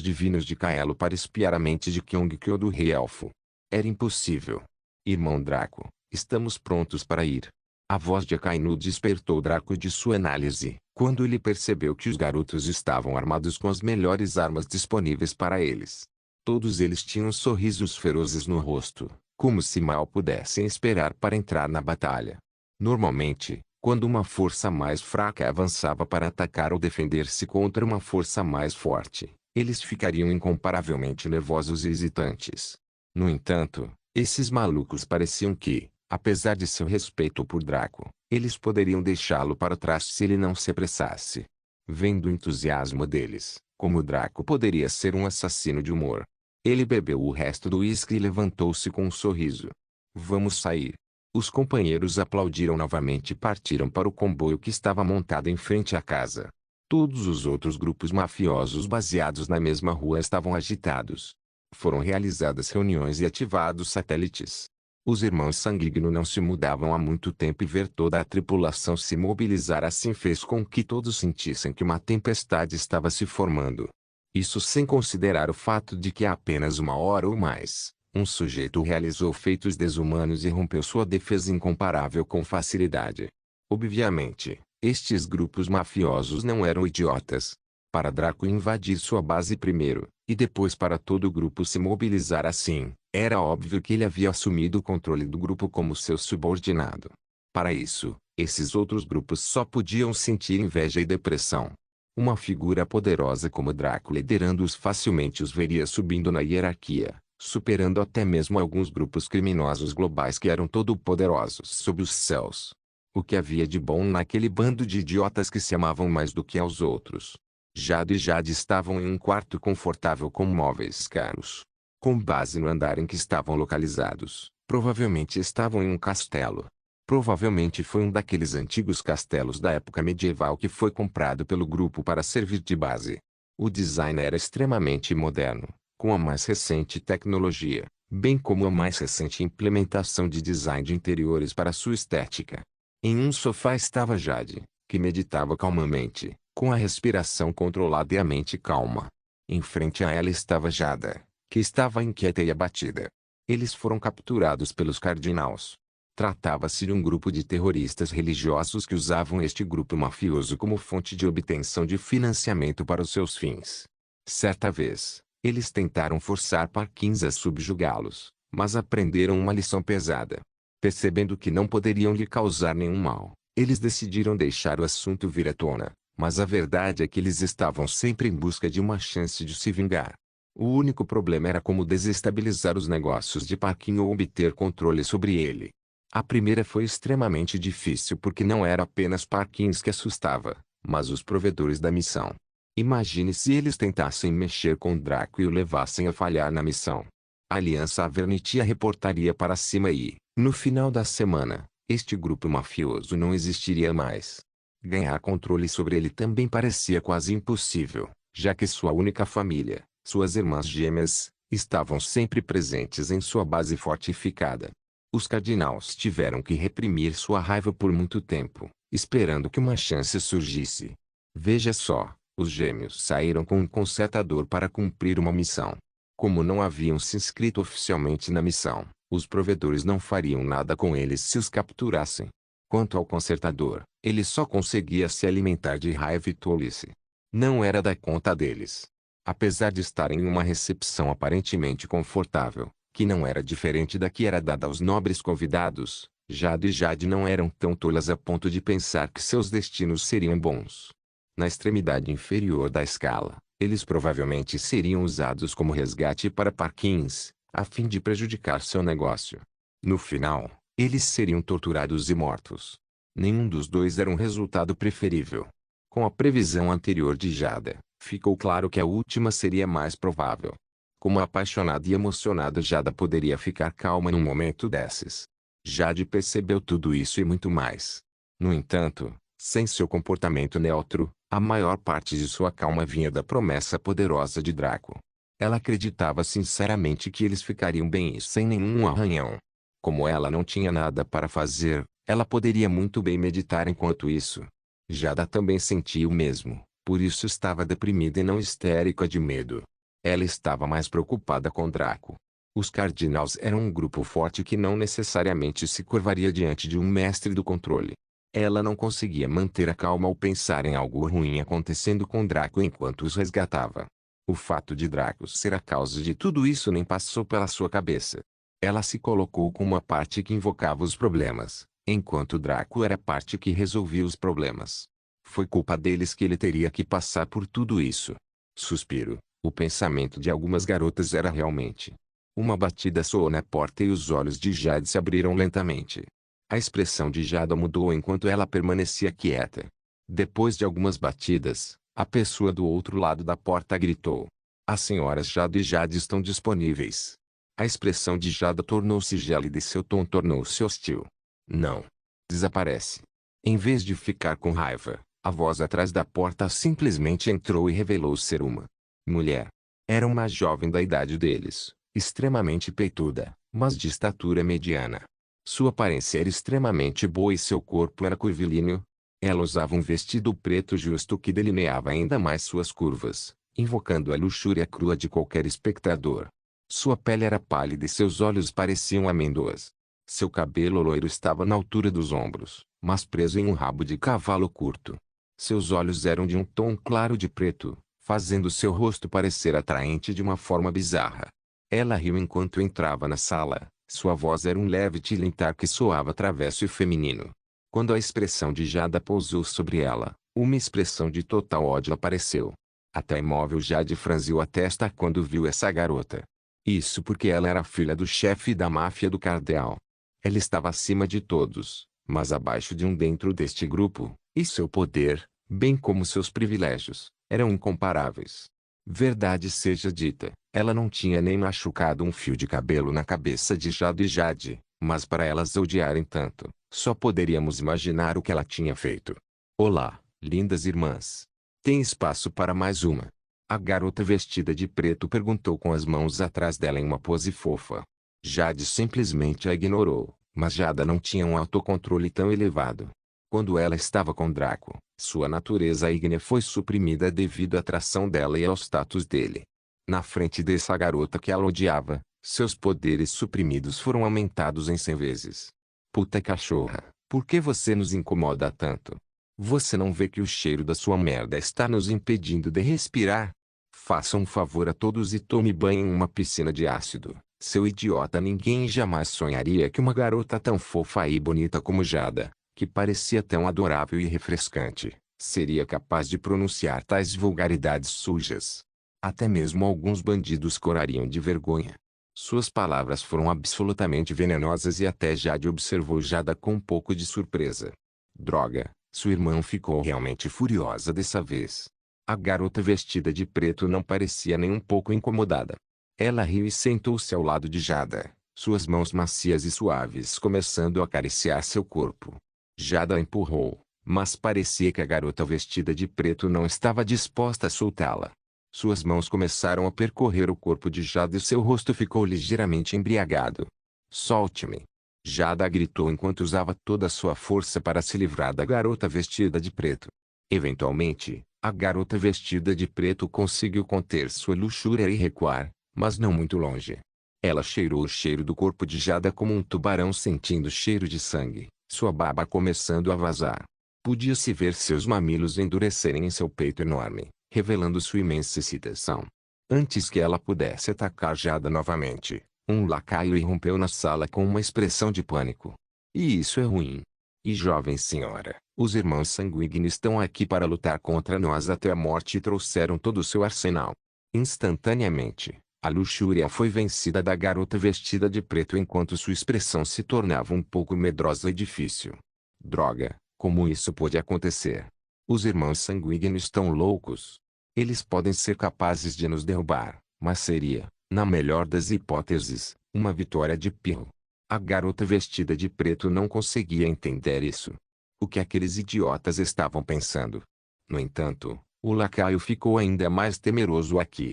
[SPEAKER 1] divinos de Kaelo para espiar a mente de Kyong-kyo do Rei Elfo. Era impossível. Irmão Draco, estamos prontos para ir. A voz de Akainu despertou Draco de sua análise, quando ele percebeu que os garotos estavam armados com as melhores armas disponíveis para eles. Todos eles tinham sorrisos ferozes no rosto, como se mal pudessem esperar para entrar na batalha. Normalmente, quando uma força mais fraca avançava para atacar ou defender-se contra uma força mais forte, eles ficariam incomparavelmente nervosos e hesitantes. No entanto, esses malucos pareciam que, apesar de seu respeito por Draco, eles poderiam deixá-lo para trás se ele não se apressasse. Vendo o entusiasmo deles, como Draco poderia ser um assassino de humor. Ele bebeu o resto do uísque e levantou-se com um sorriso. Vamos sair. Os companheiros aplaudiram novamente e partiram para o comboio que estava montado em frente à casa. Todos os outros grupos mafiosos baseados na mesma rua estavam agitados. Foram realizadas reuniões e ativados satélites. Os irmãos Sanguigno não se mudavam há muito tempo e ver toda a tripulação se mobilizar assim fez com que todos sentissem que uma tempestade estava se formando. Isso sem considerar o fato de que há apenas uma hora ou mais, um sujeito realizou feitos desumanos e rompeu sua defesa incomparável com facilidade. Obviamente, estes grupos mafiosos não eram idiotas. Para Draco invadir sua base primeiro, e depois para todo o grupo se mobilizar assim, era óbvio que ele havia assumido o controle do grupo como seu subordinado. Para isso, esses outros grupos só podiam sentir inveja e depressão. Uma figura poderosa como Draco liderando-os facilmente os veria subindo na hierarquia, superando até mesmo alguns grupos criminosos globais que eram todo-poderosos sob os céus. O que havia de bom naquele bando de idiotas que se amavam mais do que aos outros? Jade e Jade estavam em um quarto confortável com móveis caros. Com base no andar em que estavam localizados, provavelmente estavam em um castelo. Provavelmente foi um daqueles antigos castelos da época medieval que foi comprado pelo grupo para servir de base. O design era extremamente moderno, com a mais recente tecnologia, bem como a mais recente implementação de design de interiores para sua estética. Em um sofá estava Jade, que meditava calmamente, com a respiração controlada e a mente calma. Em frente a ela estava Jada, que estava inquieta e abatida. Eles foram capturados pelos Cardinals. Tratava-se de um grupo de terroristas religiosos que usavam este grupo mafioso como fonte de obtenção de financiamento para os seus fins. Certa vez, eles tentaram forçar Parkins a subjugá-los, mas aprenderam uma lição pesada. Percebendo que não poderiam lhe causar nenhum mal, eles decidiram deixar o assunto vir à tona, mas a verdade é que eles estavam sempre em busca de uma chance de se vingar. O único problema era como desestabilizar os negócios de Parkin ou obter controle sobre ele. A primeira foi extremamente difícil porque não era apenas Parkins que assustava, mas os provedores da missão. Imagine se eles tentassem mexer com Draco e o levassem a falhar na missão. A Aliança Avernitia reportaria para cima e, no final da semana, este grupo mafioso não existiria mais. Ganhar controle sobre ele também parecia quase impossível, já que sua única família, suas irmãs gêmeas, estavam sempre presentes em sua base fortificada. Os Cardinals tiveram que reprimir sua raiva por muito tempo, esperando que uma chance surgisse. Veja só, os gêmeos saíram com um consertador para cumprir uma missão. Como não haviam se inscrito oficialmente na missão, os provedores não fariam nada com eles se os capturassem. Quanto ao consertador, ele só conseguia se alimentar de raiva e tolice. Não era da conta deles. Apesar de estarem em uma recepção aparentemente confortável, que não era diferente da que era dada aos nobres convidados, Jade e Jade não eram tão tolas a ponto de pensar que seus destinos seriam bons. Na extremidade inferior da escala, eles provavelmente seriam usados como resgate para Parkins, a fim de prejudicar seu negócio. No final, eles seriam torturados e mortos. Nenhum dos dois era um resultado preferível. Com a previsão anterior de Jada, ficou claro que a última seria mais provável. Como apaixonada e emocionada Jada poderia ficar calma num momento desses. Jade percebeu tudo isso e muito mais. No entanto, sem seu comportamento neutro, a maior parte de sua calma vinha da promessa poderosa de Draco. Ela acreditava sinceramente que eles ficariam bem e sem nenhum arranhão. Como ela não tinha nada para fazer, ela poderia muito bem meditar enquanto isso. Jada também sentia o mesmo, Por isso estava deprimida e não histérica de medo. Ela estava mais preocupada com Draco. Os Cardinals eram um grupo forte que não necessariamente se curvaria diante de um mestre do controle. Ela não conseguia manter a calma ao pensar em algo ruim acontecendo com Draco enquanto os resgatava. O fato de Draco ser a causa de tudo isso nem passou pela sua cabeça. Ela se colocou como a parte que invocava os problemas, enquanto Draco era a parte que resolvia os problemas. Foi culpa deles que ele teria que passar por tudo isso. Suspiro. O pensamento de algumas garotas era realmente. Uma batida soou na porta e os olhos de Jade se abriram lentamente. A expressão de Jada mudou enquanto ela permanecia quieta. Depois de algumas batidas, a pessoa do outro lado da porta gritou: "As senhoras Jada e Jade estão disponíveis." A expressão de Jada tornou-se gélida e seu tom tornou-se hostil. "Não. Desaparece." Em vez de ficar com raiva, a voz atrás da porta simplesmente entrou e revelou ser uma mulher. Era uma jovem da idade deles, extremamente peituda, mas de estatura mediana. Sua aparência era extremamente boa e seu corpo era curvilíneo. Ela usava um vestido preto justo que delineava ainda mais suas curvas, invocando a luxúria crua de qualquer espectador. Sua pele era pálida e seus olhos pareciam amêndoas. Seu cabelo loiro estava na altura dos ombros, mas preso em um rabo de cavalo curto. Seus olhos eram de um tom claro de preto, fazendo seu rosto parecer atraente de uma forma bizarra. Ela riu enquanto entrava na sala. Sua voz era um leve tilintar que soava travesso e feminino. Quando a expressão de Jada pousou sobre ela, uma expressão de total ódio apareceu. Até imóvel Jade franziu a testa quando viu essa garota. Isso porque ela era filha do chefe da máfia do Cardeal. Ela estava acima de todos, mas abaixo de um dentro deste grupo, e seu poder, bem como seus privilégios, eram incomparáveis. Verdade seja dita, ela não tinha nem machucado um fio de cabelo na cabeça de Jade e Jade, mas para elas odiarem tanto, só poderíamos imaginar o que ela tinha feito. "Olá, lindas irmãs. Tem espaço para mais uma?" A garota vestida de preto perguntou com as mãos atrás dela em uma pose fofa. Jade simplesmente a ignorou, mas Jada não tinha um autocontrole tão elevado. Quando ela estava com Draco, sua natureza ígnea foi suprimida devido à atração dela e ao status dele. Na frente dessa garota que ela odiava, seus poderes suprimidos foram aumentados em 100 vezes. "Puta cachorra, por que você nos incomoda tanto? Você não vê que o cheiro da sua merda está nos impedindo de respirar? Faça um favor a todos e tome banho em uma piscina de ácido, seu idiota." Ninguém jamais sonharia que uma garota tão fofa e bonita como Jada, que parecia tão adorável e refrescante, seria capaz de pronunciar tais vulgaridades sujas. Até mesmo alguns bandidos corariam de vergonha. Suas palavras foram absolutamente venenosas e até Jade observou Jada com um pouco de surpresa. Droga, sua irmã ficou realmente furiosa dessa vez. A garota vestida de preto não parecia nem um pouco incomodada. Ela riu e sentou-se ao lado de Jada, suas mãos macias e suaves começando a acariciar seu corpo. Jada a empurrou, mas parecia que a garota vestida de preto não estava disposta a soltá-la. Suas mãos começaram a percorrer o corpo de Jada e seu rosto ficou ligeiramente embriagado. "Solte-me!" Jada gritou enquanto usava toda a sua força para se livrar da garota vestida de preto. Eventualmente, a garota vestida de preto conseguiu conter sua luxúria e recuar, mas não muito longe. Ela cheirou o cheiro do corpo de Jada como um tubarão sentindo o cheiro de sangue, sua baba começando a vazar. Podia-se ver seus mamilos endurecerem em seu peito enorme, revelando sua imensa excitação. Antes que ela pudesse atacar Jada novamente, um lacaio irrompeu na sala com uma expressão de pânico. "E isso é ruim. E jovem senhora, os irmãos sanguíneos estão aqui para lutar contra nós até a morte e trouxeram todo o seu arsenal." Instantaneamente, a luxúria foi vencida da garota vestida de preto enquanto sua expressão se tornava um pouco medrosa e difícil. "Droga, como isso pode acontecer? Os irmãos sanguíneos estão loucos. Eles podem ser capazes de nos derrubar, mas seria, na melhor das hipóteses, uma vitória de pirro." A garota vestida de preto não conseguia entender isso. O que aqueles idiotas estavam pensando? No entanto, o lacaio ficou ainda mais temeroso aqui.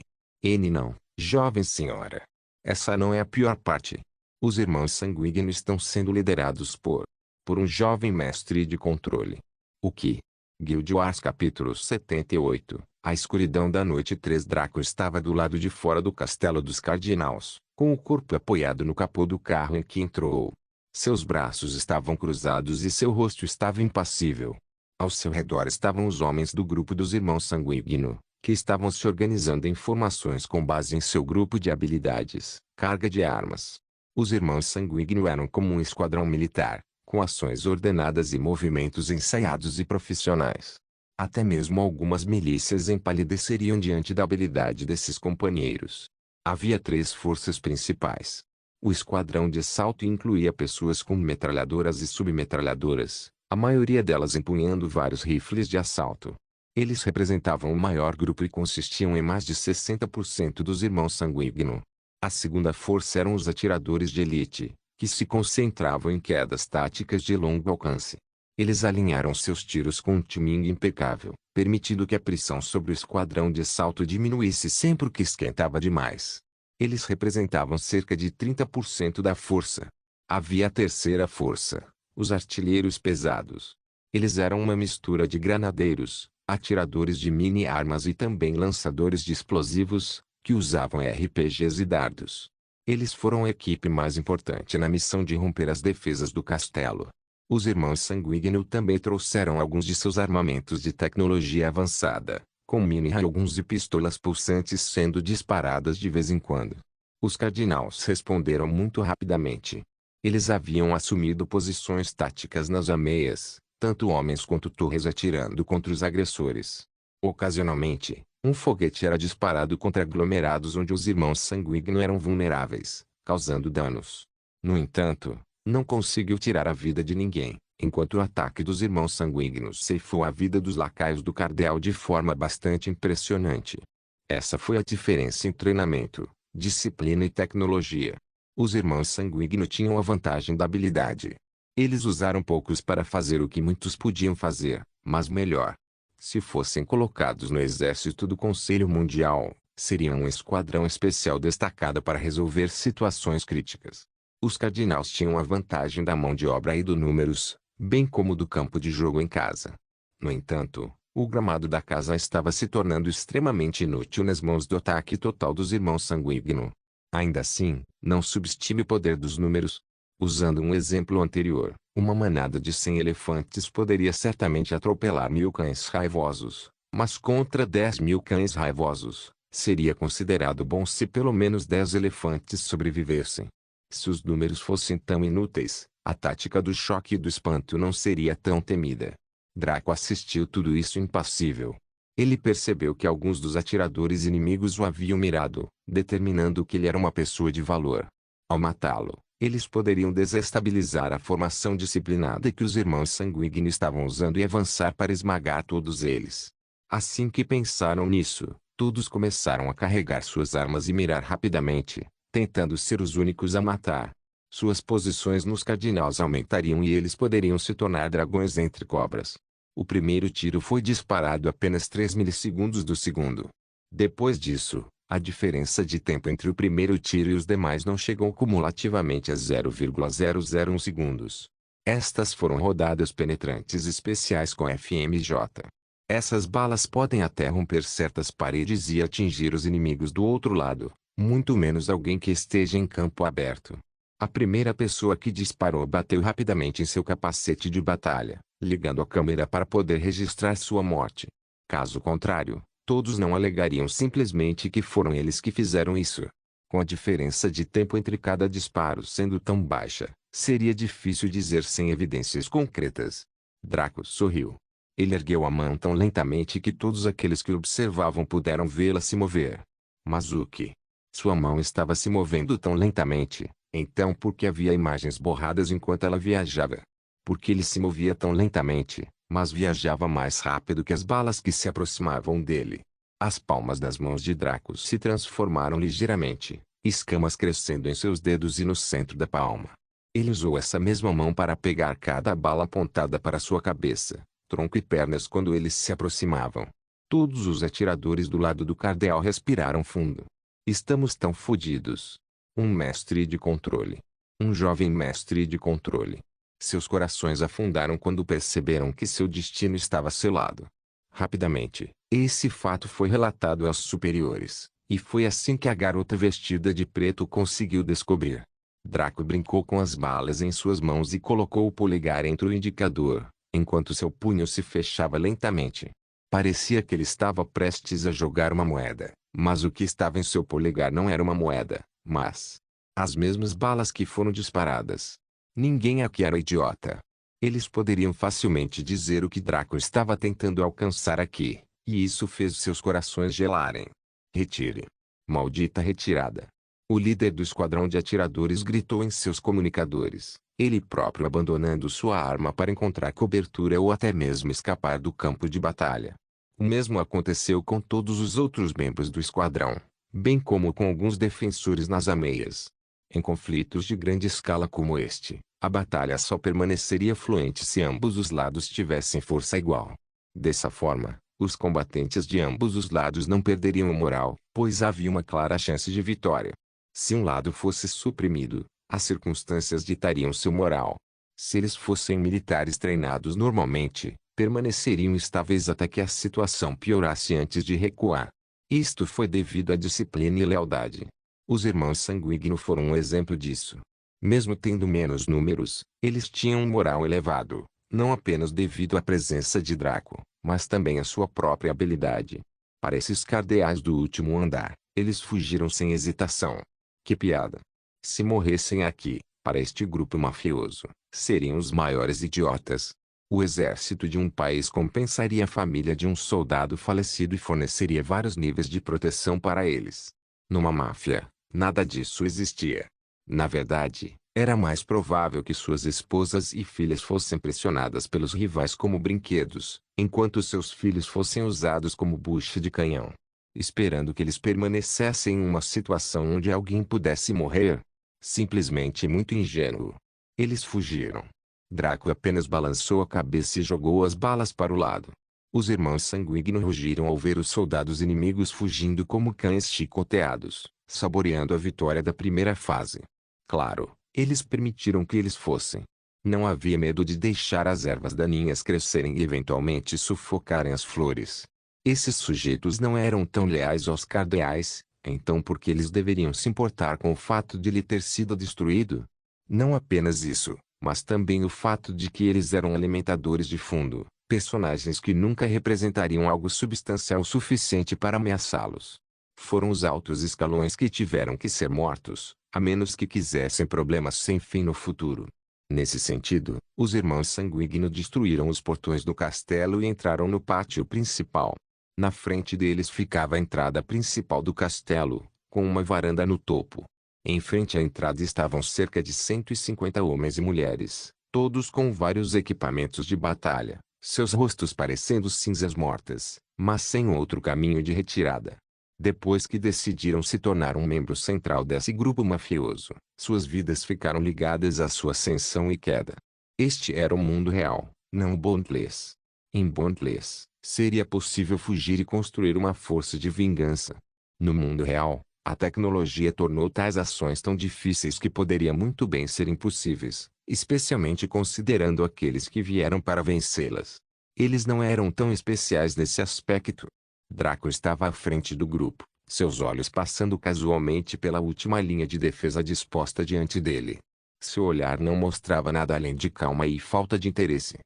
[SPEAKER 1] Não, jovem senhora. Essa não é a pior parte. Os irmãos sanguíneos estão sendo liderados por um jovem mestre de controle." "O que? Guild Wars capítulo 78. A escuridão da noite. 3 Draco estava do lado de fora do castelo dos Cardinals, com o corpo apoiado no capô do carro em que entrou. Seus braços estavam cruzados e seu rosto estava impassível. Ao seu redor estavam os homens do grupo dos Irmãos Sanguíneo, que estavam se organizando em formações com base em seu grupo de habilidades, carga de armas. Os Irmãos Sanguíneo eram como um esquadrão militar, com ações ordenadas e movimentos ensaiados e profissionais. Até mesmo algumas milícias empalideceriam diante da habilidade desses companheiros. Havia 3 forças principais. O esquadrão de assalto incluía pessoas com metralhadoras e submetralhadoras, a maioria delas empunhando vários rifles de assalto. Eles representavam o maior grupo e consistiam em mais de 60% dos Irmãos Sanguíneo. A segunda força eram os atiradores de elite, que se concentravam em quedas táticas de longo alcance. Eles alinharam seus tiros com um timing impecável, permitindo que a pressão sobre o esquadrão de assalto diminuísse sempre que esquentava demais. Eles representavam cerca de 30% da força. Havia a terceira força, os artilheiros pesados. Eles eram uma mistura de granadeiros, atiradores de mini-armas e também lançadores de explosivos, que usavam RPGs e dardos. Eles foram a equipe mais importante na missão de romper as defesas do castelo. Os Irmãos Sanguíneo também trouxeram alguns de seus armamentos de tecnologia avançada, com mini-raiogons e pistolas pulsantes sendo disparadas de vez em quando. Os Cardinals responderam muito rapidamente. Eles haviam assumido posições táticas nas ameias, tanto homens quanto torres atirando contra os agressores. Ocasionalmente, um foguete era disparado contra aglomerados onde os Irmãos Sanguíneo eram vulneráveis, causando danos. No entanto, não conseguiu tirar a vida de ninguém, enquanto o ataque dos Irmãos Sanguíneos ceifou a vida dos lacaios do Cardel de forma bastante impressionante. Essa foi a diferença em treinamento, disciplina e tecnologia. Os Irmãos Sanguíneo tinham a vantagem da habilidade. Eles usaram poucos para fazer o que muitos podiam fazer, mas melhor. Se fossem colocados no exército do Conselho Mundial, seriam um esquadrão especial destacado para resolver situações críticas. Os Cardinals tinham a vantagem da mão de obra e do números, bem como do campo de jogo em casa. No entanto, o gramado da casa estava se tornando extremamente inútil nas mãos do ataque total dos Irmãos Sanguíneo. Ainda assim, não subestime o poder dos números. Usando um exemplo anterior, uma manada de 100 elefantes poderia certamente atropelar 1000 cães raivosos, mas contra 10.000 cães raivosos, seria considerado bom se pelo menos 10 elefantes sobrevivessem. Se os números fossem tão inúteis, a tática do choque e do espanto não seria tão temida. Draco assistiu tudo isso impassível. Ele percebeu que alguns dos atiradores inimigos o haviam mirado, determinando que ele era uma pessoa de valor. Ao matá-lo, eles poderiam desestabilizar a formação disciplinada que os Irmãos Sanguíneo estavam usando e avançar para esmagar todos eles. Assim que pensaram nisso, todos começaram a carregar suas armas e mirar rapidamente, tentando ser os únicos a matar. Suas posições nos Cardinals aumentariam e eles poderiam se tornar dragões entre cobras. O primeiro tiro foi disparado apenas 3 milissegundos do segundo. Depois disso, a diferença de tempo entre o primeiro tiro e os demais não chegou cumulativamente a 0,001 segundos. Estas foram rodadas penetrantes especiais com FMJ. Essas balas podem até romper certas paredes e atingir os inimigos do outro lado, muito menos alguém que esteja em campo aberto. A primeira pessoa que disparou bateu rapidamente em seu capacete de batalha, ligando a câmera para poder registrar sua morte. Caso contrário, todos não alegariam simplesmente que foram eles que fizeram isso. Com a diferença de tempo entre cada disparo sendo tão baixa, seria difícil dizer sem evidências concretas. Draco sorriu. Ele ergueu a mão tão lentamente que todos aqueles que o observavam puderam vê-la se mover. Mas o que? Sua mão estava se movendo tão lentamente, então por que havia imagens borradas enquanto ela viajava? Porque ele se movia tão lentamente, mas viajava mais rápido que as balas que se aproximavam dele. As palmas das mãos de Draco se transformaram ligeiramente, escamas crescendo em seus dedos e no centro da palma. Ele usou essa mesma mão para pegar cada bala apontada para sua cabeça, tronco e pernas quando eles se aproximavam. Todos os atiradores do lado do Cardel respiraram fundo. Estamos tão fodidos. Um mestre de controle. Um jovem mestre de controle. Seus corações afundaram quando perceberam que seu destino estava selado. Rapidamente, esse fato foi relatado aos superiores, e foi assim que a garota vestida de preto conseguiu descobrir. Draco brincou com as balas em suas mãos e colocou o polegar entre o indicador, enquanto seu punho se fechava lentamente. Parecia que ele estava prestes a jogar uma moeda, mas o que estava em seu polegar não era uma moeda, mas as mesmas balas que foram disparadas. Ninguém aqui era idiota. Eles poderiam facilmente dizer o que Draco estava tentando alcançar aqui, e isso fez seus corações gelarem. Retire. Maldita retirada. O líder do esquadrão de atiradores gritou em seus comunicadores, ele próprio abandonando sua arma para encontrar cobertura ou até mesmo escapar do campo de batalha. O mesmo aconteceu com todos os outros membros do esquadrão, bem como com alguns defensores nas ameias. Em conflitos de grande escala como este, a batalha só permaneceria fluente se ambos os lados tivessem força igual. Dessa forma, os combatentes de ambos os lados não perderiam a moral, pois havia uma clara chance de vitória. Se um lado fosse suprimido, as circunstâncias ditariam seu moral. Se eles fossem militares treinados normalmente, permaneceriam estáveis até que a situação piorasse antes de recuar. Isto foi devido à disciplina e lealdade. Os irmãos Sanguíneo foram um exemplo disso. Mesmo tendo menos números, eles tinham um moral elevado, não apenas devido à presença de Draco, mas também à sua própria habilidade. Para esses cardeais do último andar, eles fugiram sem hesitação. Que piada! Se morressem aqui, para este grupo mafioso, seriam os maiores idiotas. O exército de um país compensaria a família de um soldado falecido e forneceria vários níveis de proteção para eles. Numa máfia, nada disso existia. Na verdade, era mais provável que suas esposas e filhas fossem pressionadas pelos rivais como brinquedos, enquanto seus filhos fossem usados como bucha de canhão, esperando que eles permanecessem em uma situação onde alguém pudesse morrer. Simplesmente muito ingênuo. Eles fugiram. Draco apenas balançou a cabeça e jogou as balas para o lado. Os irmãos Sanguíneo rugiram ao ver os soldados inimigos fugindo como cães chicoteados, saboreando a vitória da primeira fase. Claro, eles permitiram que eles fossem. Não havia medo de deixar as ervas daninhas crescerem e eventualmente sufocarem as flores. Esses sujeitos não eram tão leais aos cardeais, então por que eles deveriam se importar com o fato de ele ter sido destruído? Não apenas isso, mas também o fato de que eles eram alimentadores de fundo, personagens que nunca representariam algo substancial o suficiente para ameaçá-los. Foram os altos escalões que tiveram que ser mortos, a menos que quisessem problemas sem fim no futuro. Nesse sentido, os irmãos Sanguíneo destruíram os portões do castelo e entraram no pátio principal. Na frente deles ficava a entrada principal do castelo, com uma varanda no topo. Em frente à entrada estavam cerca de 150 homens e mulheres, todos com vários equipamentos de batalha, seus rostos parecendo cinzas mortas, mas sem outro caminho de retirada. Depois que decidiram se tornar um membro central desse grupo mafioso, suas vidas ficaram ligadas à sua ascensão e queda. Este era o mundo real, não o Bondless. Em Bondless, seria possível fugir e construir uma força de vingança. No mundo real, a tecnologia tornou tais ações tão difíceis que poderia muito bem ser impossíveis, especialmente considerando aqueles que vieram para vencê-las. Eles não eram tão especiais nesse aspecto. Draco estava à frente do grupo, seus olhos passando casualmente pela última linha de defesa disposta diante dele. Seu olhar não mostrava nada além de calma e falta de interesse.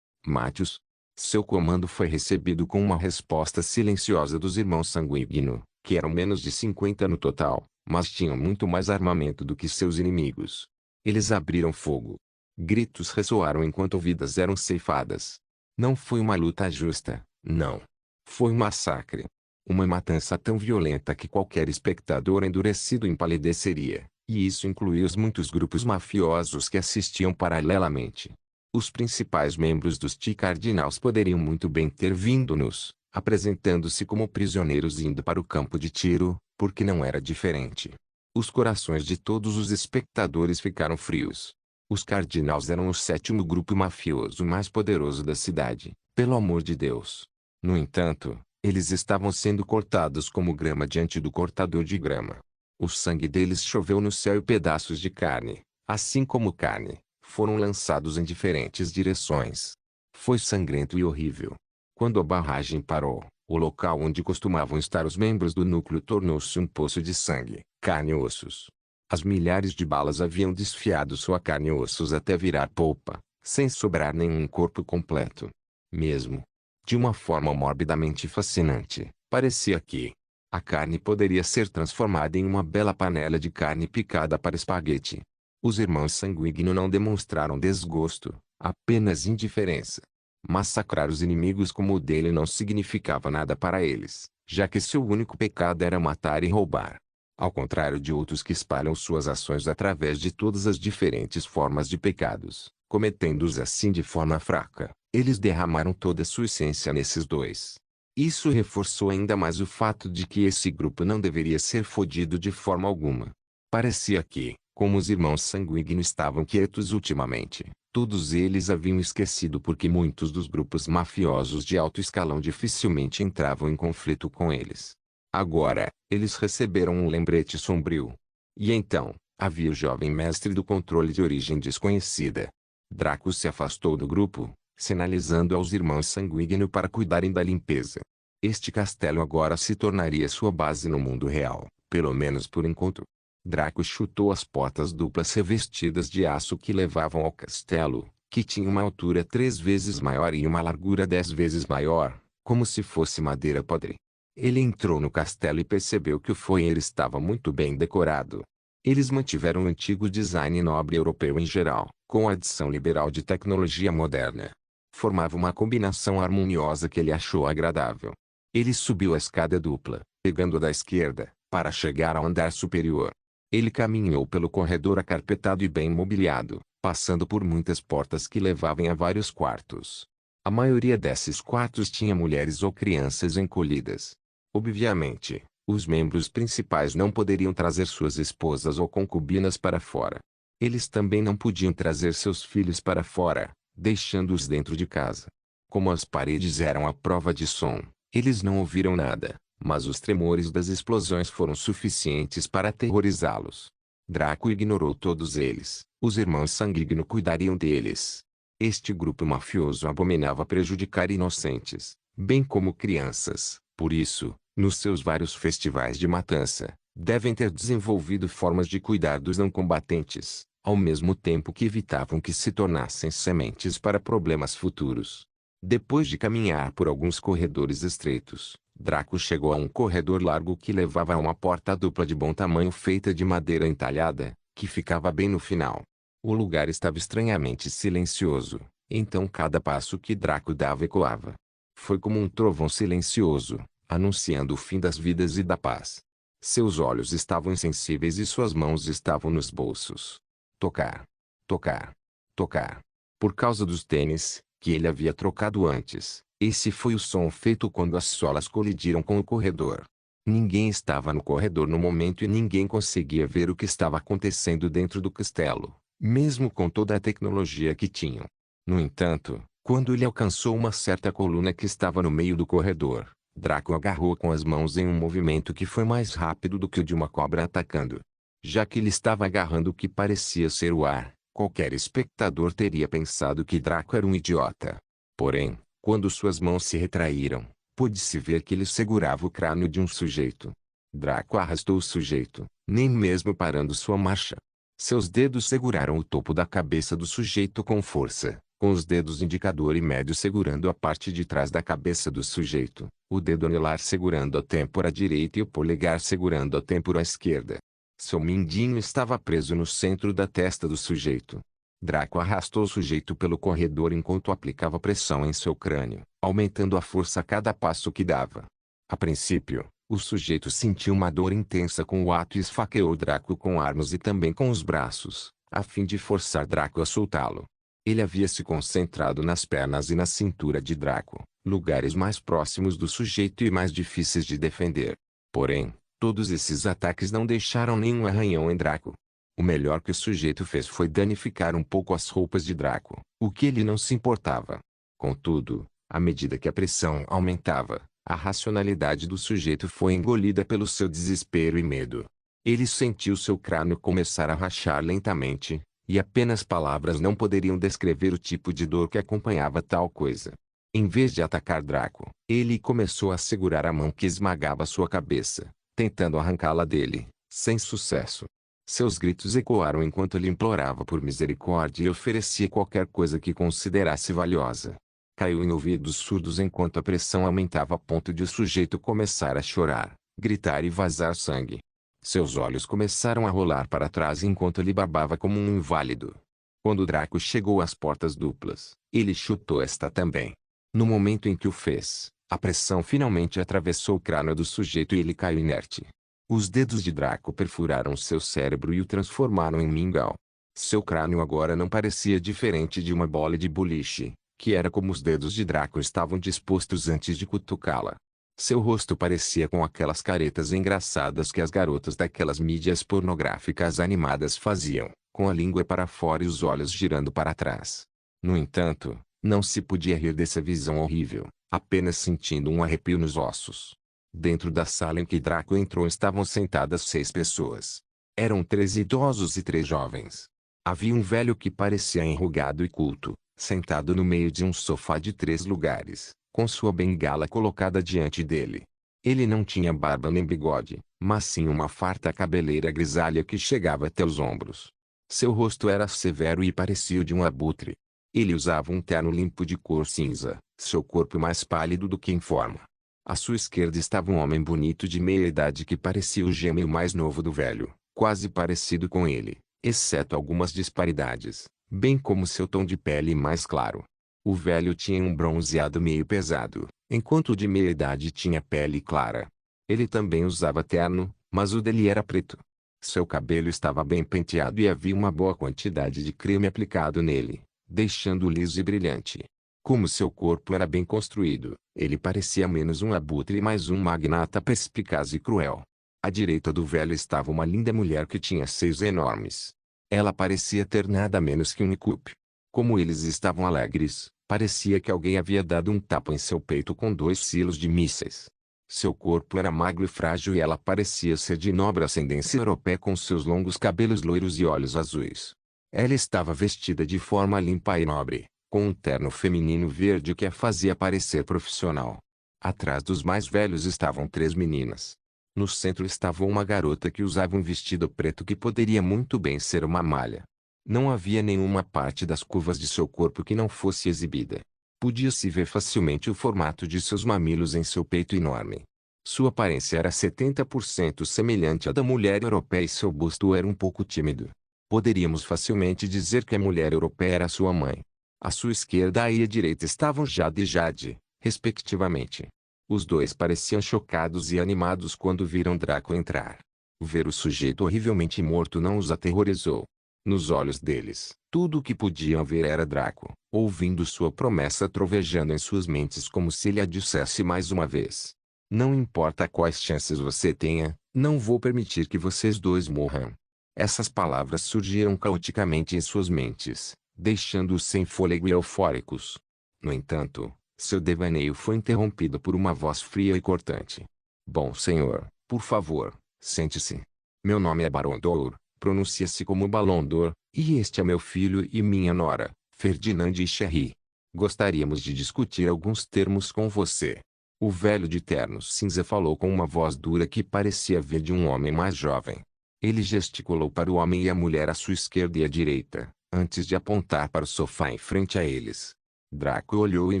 [SPEAKER 1] Mate-os. Seu comando foi recebido com uma resposta silenciosa dos irmãos Sanguíneo, que eram menos de 50 no total, mas tinham muito mais armamento do que seus inimigos. Eles abriram fogo. Gritos ressoaram enquanto vidas eram ceifadas. Não foi uma luta justa, não. Foi um massacre. Uma matança tão violenta que qualquer espectador endurecido empalideceria, e isso incluía os muitos grupos mafiosos que assistiam paralelamente. Os principais membros dos T-Cardinals poderiam muito bem ter vindo-nos, apresentando-se como prisioneiros indo para o campo de tiro, porque não era diferente. Os corações de todos os espectadores ficaram frios. Os Cardinals eram o sétimo grupo mafioso mais poderoso da cidade, pelo amor de Deus. No entanto, eles estavam sendo cortados como grama diante do cortador de grama. O sangue deles choveu no céu e pedaços de carne, assim como carne, foram lançados em diferentes direções. Foi sangrento e horrível. Quando a barragem parou, o local onde costumavam estar os membros do núcleo tornou-se um poço de sangue, carne e ossos. As milhares de balas haviam desfiado sua carne e ossos até virar polpa, sem sobrar nenhum corpo completo. Mesmo de uma forma morbidamente fascinante, parecia que a carne poderia ser transformada em uma bela panela de carne picada para espaguete. Os irmãos Sanguigno não demonstraram desgosto, apenas indiferença. Massacrar os inimigos como o dele não significava nada para eles, já que seu único pecado era matar e roubar. Ao contrário de outros que espalham suas ações através de todas as diferentes formas de pecados, cometendo-os assim de forma fraca, eles derramaram toda sua essência nesses dois. Isso reforçou ainda mais o fato de que esse grupo não deveria ser fodido de forma alguma. Parecia que, como os irmãos Sanguigno estavam quietos ultimamente, todos eles haviam esquecido porque muitos dos grupos mafiosos de alto escalão dificilmente entravam em conflito com eles. Agora, eles receberam um lembrete sombrio. E então, havia o jovem mestre do controle de origem desconhecida. Draco se afastou do grupo, sinalizando aos irmãos Sanguigno para cuidarem da limpeza. Este castelo agora se tornaria sua base no mundo real, pelo menos por enquanto. Draco chutou as portas duplas revestidas de aço que levavam ao castelo, que tinha uma altura 3 vezes maior e uma largura 10 vezes maior, como se fosse madeira podre. Ele entrou no castelo e percebeu que o foyer estava muito bem decorado. Eles mantiveram o antigo design nobre europeu em geral, com a adição liberal de tecnologia moderna. Formava uma combinação harmoniosa que ele achou agradável. Ele subiu a escada dupla, pegando a da esquerda, para chegar ao andar superior. Ele caminhou pelo corredor acarpetado e bem mobiliado, passando por muitas portas que levavam a vários quartos. A maioria desses quartos tinha mulheres ou crianças encolhidas. Obviamente, os membros principais não poderiam trazer suas esposas ou concubinas para fora. Eles também não podiam trazer seus filhos para fora, deixando-os dentro de casa. Como as paredes eram à prova de som, eles não ouviram nada, mas os tremores das explosões foram suficientes para aterrorizá-los. Draco ignorou todos eles. Os irmãos Sanguigno cuidariam deles. Este grupo mafioso abominava prejudicar inocentes, bem como crianças. Por isso, nos seus vários festivais de matança, devem ter desenvolvido formas de cuidar dos não combatentes, ao mesmo tempo que evitavam que se tornassem sementes para problemas futuros. Depois de caminhar por alguns corredores estreitos, Draco chegou a um corredor largo que levava a uma porta dupla de bom tamanho feita de madeira entalhada, que ficava bem no final. O lugar estava estranhamente silencioso, então cada passo que Draco dava ecoava. Foi como um trovão silencioso, anunciando o fim das vidas e da paz. Seus olhos estavam insensíveis e suas mãos estavam nos bolsos. Tocar. Tocar. Tocar. Por causa dos tênis, que ele havia trocado antes, esse foi o som feito quando as solas colidiram com o corredor. Ninguém estava no corredor no momento e ninguém conseguia ver o que estava acontecendo dentro do castelo, mesmo com toda a tecnologia que tinham. No entanto, quando ele alcançou uma certa coluna que estava no meio do corredor, Draco agarrou com as mãos em um movimento que foi mais rápido do que o de uma cobra atacando. Já que ele estava agarrando o que parecia ser o ar, qualquer espectador teria pensado que Draco era um idiota. Porém, quando suas mãos se retraíram, pôde-se ver que ele segurava o crânio de um sujeito. Draco arrastou o sujeito, nem mesmo parando sua marcha. Seus dedos seguraram o topo da cabeça do sujeito com força, com os dedos indicador e médio segurando a parte de trás da cabeça do sujeito, o dedo anelar segurando a têmpora direita e o polegar segurando a têmpora esquerda. Seu mindinho estava preso no centro da testa do sujeito. Draco arrastou o sujeito pelo corredor enquanto aplicava pressão em seu crânio, aumentando a força a cada passo que dava. A princípio, o sujeito sentiu uma dor intensa com o ato e esfaqueou Draco com armas e também com os braços, a fim de forçar Draco a soltá-lo. Ele havia se concentrado nas pernas e na cintura de Draco, lugares mais próximos do sujeito e mais difíceis de defender. Porém, todos esses ataques não deixaram nenhum arranhão em Draco. O melhor que o sujeito fez foi danificar um pouco as roupas de Draco, o que ele não se importava. Contudo, à medida que a pressão aumentava, a racionalidade do sujeito foi engolida pelo seu desespero e medo. Ele sentiu seu crânio começar a rachar lentamente, E apenas palavras não poderiam descrever o tipo de dor que acompanhava tal coisa. Em vez de atacar Draco, ele começou a segurar a mão que esmagava sua cabeça, tentando arrancá-la dele, sem sucesso. Seus gritos ecoaram enquanto ele implorava por misericórdia e oferecia qualquer coisa que considerasse valiosa. Caiu em ouvidos surdos enquanto a pressão aumentava a ponto de o sujeito começar a chorar, gritar e vazar sangue. Seus olhos começaram a rolar para trás enquanto ele babava como um inválido. Quando Draco chegou às portas duplas, ele chutou esta também. No momento em que o fez, a pressão finalmente atravessou o crânio do sujeito e ele caiu inerte. Os dedos de Draco perfuraram seu cérebro e o transformaram em mingau. Seu crânio agora não parecia diferente de uma bola de boliche, que era como os dedos de Draco estavam dispostos antes de cutucá-la. Seu rosto parecia com aquelas caretas engraçadas que as garotas daquelas mídias pornográficas animadas faziam, com a língua para fora e os olhos girando para trás. No entanto, não se podia rir dessa visão horrível, apenas sentindo um arrepio nos ossos. Dentro da sala em que Draco entrou estavam sentadas 6 pessoas. Eram 3 idosos e 3 jovens. Havia um velho que parecia enrugado e culto, sentado no meio de um sofá de 3 lugares, com sua bengala colocada diante dele. Ele não tinha barba nem bigode, mas sim uma farta cabeleira grisalha que chegava até os ombros. Seu rosto era severo e parecia o de um abutre. Ele usava um terno limpo de cor cinza, seu corpo mais pálido do que em forma. À sua esquerda estava um homem bonito de meia-idade que parecia o gêmeo mais novo do velho, quase parecido com ele, exceto algumas disparidades, bem como seu tom de pele mais claro. O velho tinha um bronzeado meio pesado, enquanto o de meia-idade tinha pele clara. Ele também usava terno, mas o dele era preto. Seu cabelo estava bem penteado e havia uma boa quantidade de creme aplicado nele, deixando-o liso e brilhante. Como seu corpo era bem construído, ele parecia menos um abutre e mais um magnata perspicaz e cruel. À direita do velho estava uma linda mulher que tinha seios enormes. Ela parecia ter nada menos que um Nicup. Como eles estavam alegres, parecia que alguém havia dado um tapa em seu peito com 2 silos de mísseis. Seu corpo era magro e frágil e ela parecia ser de nobre ascendência europeia com seus longos cabelos loiros e olhos azuis. Ela estava vestida de forma limpa e nobre, com um terno feminino verde que a fazia parecer profissional. Atrás dos mais velhos estavam 3 meninas. No centro estava uma garota que usava um vestido preto que poderia muito bem ser uma malha. Não havia nenhuma parte das curvas de seu corpo que não fosse exibida. Podia-se ver facilmente o formato de seus mamilos em seu peito enorme. Sua aparência era 70% semelhante à da mulher europeia e seu busto era um pouco tímido. Poderíamos facilmente dizer que a mulher europeia era sua mãe. À sua esquerda e à direita estavam Jade e Jade, respectivamente. Os dois pareciam chocados e animados quando viram Draco entrar. Ver o sujeito horrivelmente morto não os aterrorizou. Nos olhos deles, tudo o que podiam ver era Draco, ouvindo sua promessa trovejando em suas mentes como se ele a dissesse mais uma vez. Não importa quais chances você tenha, não vou permitir que vocês dois morram. Essas palavras surgiram caoticamente em suas mentes, deixando-os sem fôlego e eufóricos. No entanto, seu devaneio foi interrompido por uma voz fria e cortante. Bom senhor, por favor, sente-se. Meu nome é Barão d'Or, pronuncia-se como Balão d'Or, e este é meu filho e minha nora, Ferdinand e Cherry. Gostaríamos de discutir alguns termos com você. O velho de terno cinza falou com uma voz dura que parecia vir de um homem mais jovem. Ele gesticulou para o homem e a mulher à sua esquerda e à direita, antes de apontar para o sofá em frente a eles. Draco olhou em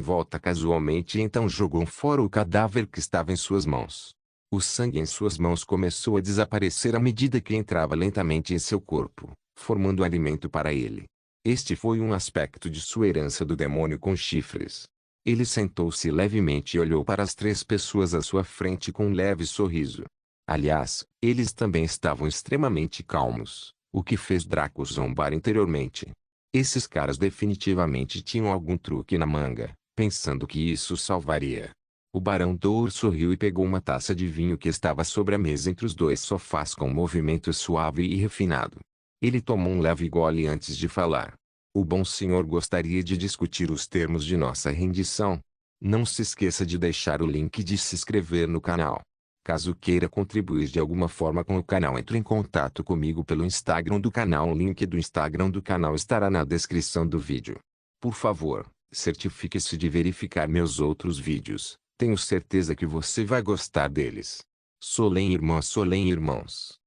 [SPEAKER 1] volta casualmente e então jogou fora o cadáver que estava em suas mãos. O sangue em suas mãos começou a desaparecer à medida que entrava lentamente em seu corpo, formando alimento para ele. Este foi um aspecto de sua herança do demônio com chifres. Ele sentou-se levemente e olhou para as 3 pessoas à sua frente com um leve sorriso. Aliás, eles também estavam extremamente calmos, o que fez Draco zombar interiormente. Esses caras definitivamente tinham algum truque na manga, pensando que isso salvaria. O Barão d'Or sorriu e pegou uma taça de vinho que estava sobre a mesa entre os 2 sofás com um movimento suave e refinado. Ele tomou um leve gole antes de falar. O bom senhor gostaria de discutir os termos de nossa rendição? Não se esqueça de deixar o link de se inscrever no canal. Caso queira contribuir de alguma forma com o canal, entre em contato comigo pelo Instagram do canal. O link do Instagram do canal estará na descrição do vídeo. Por favor, certifique-se de verificar meus outros vídeos. Tenho certeza que você vai gostar deles. Solém irmãs, solém irmãos.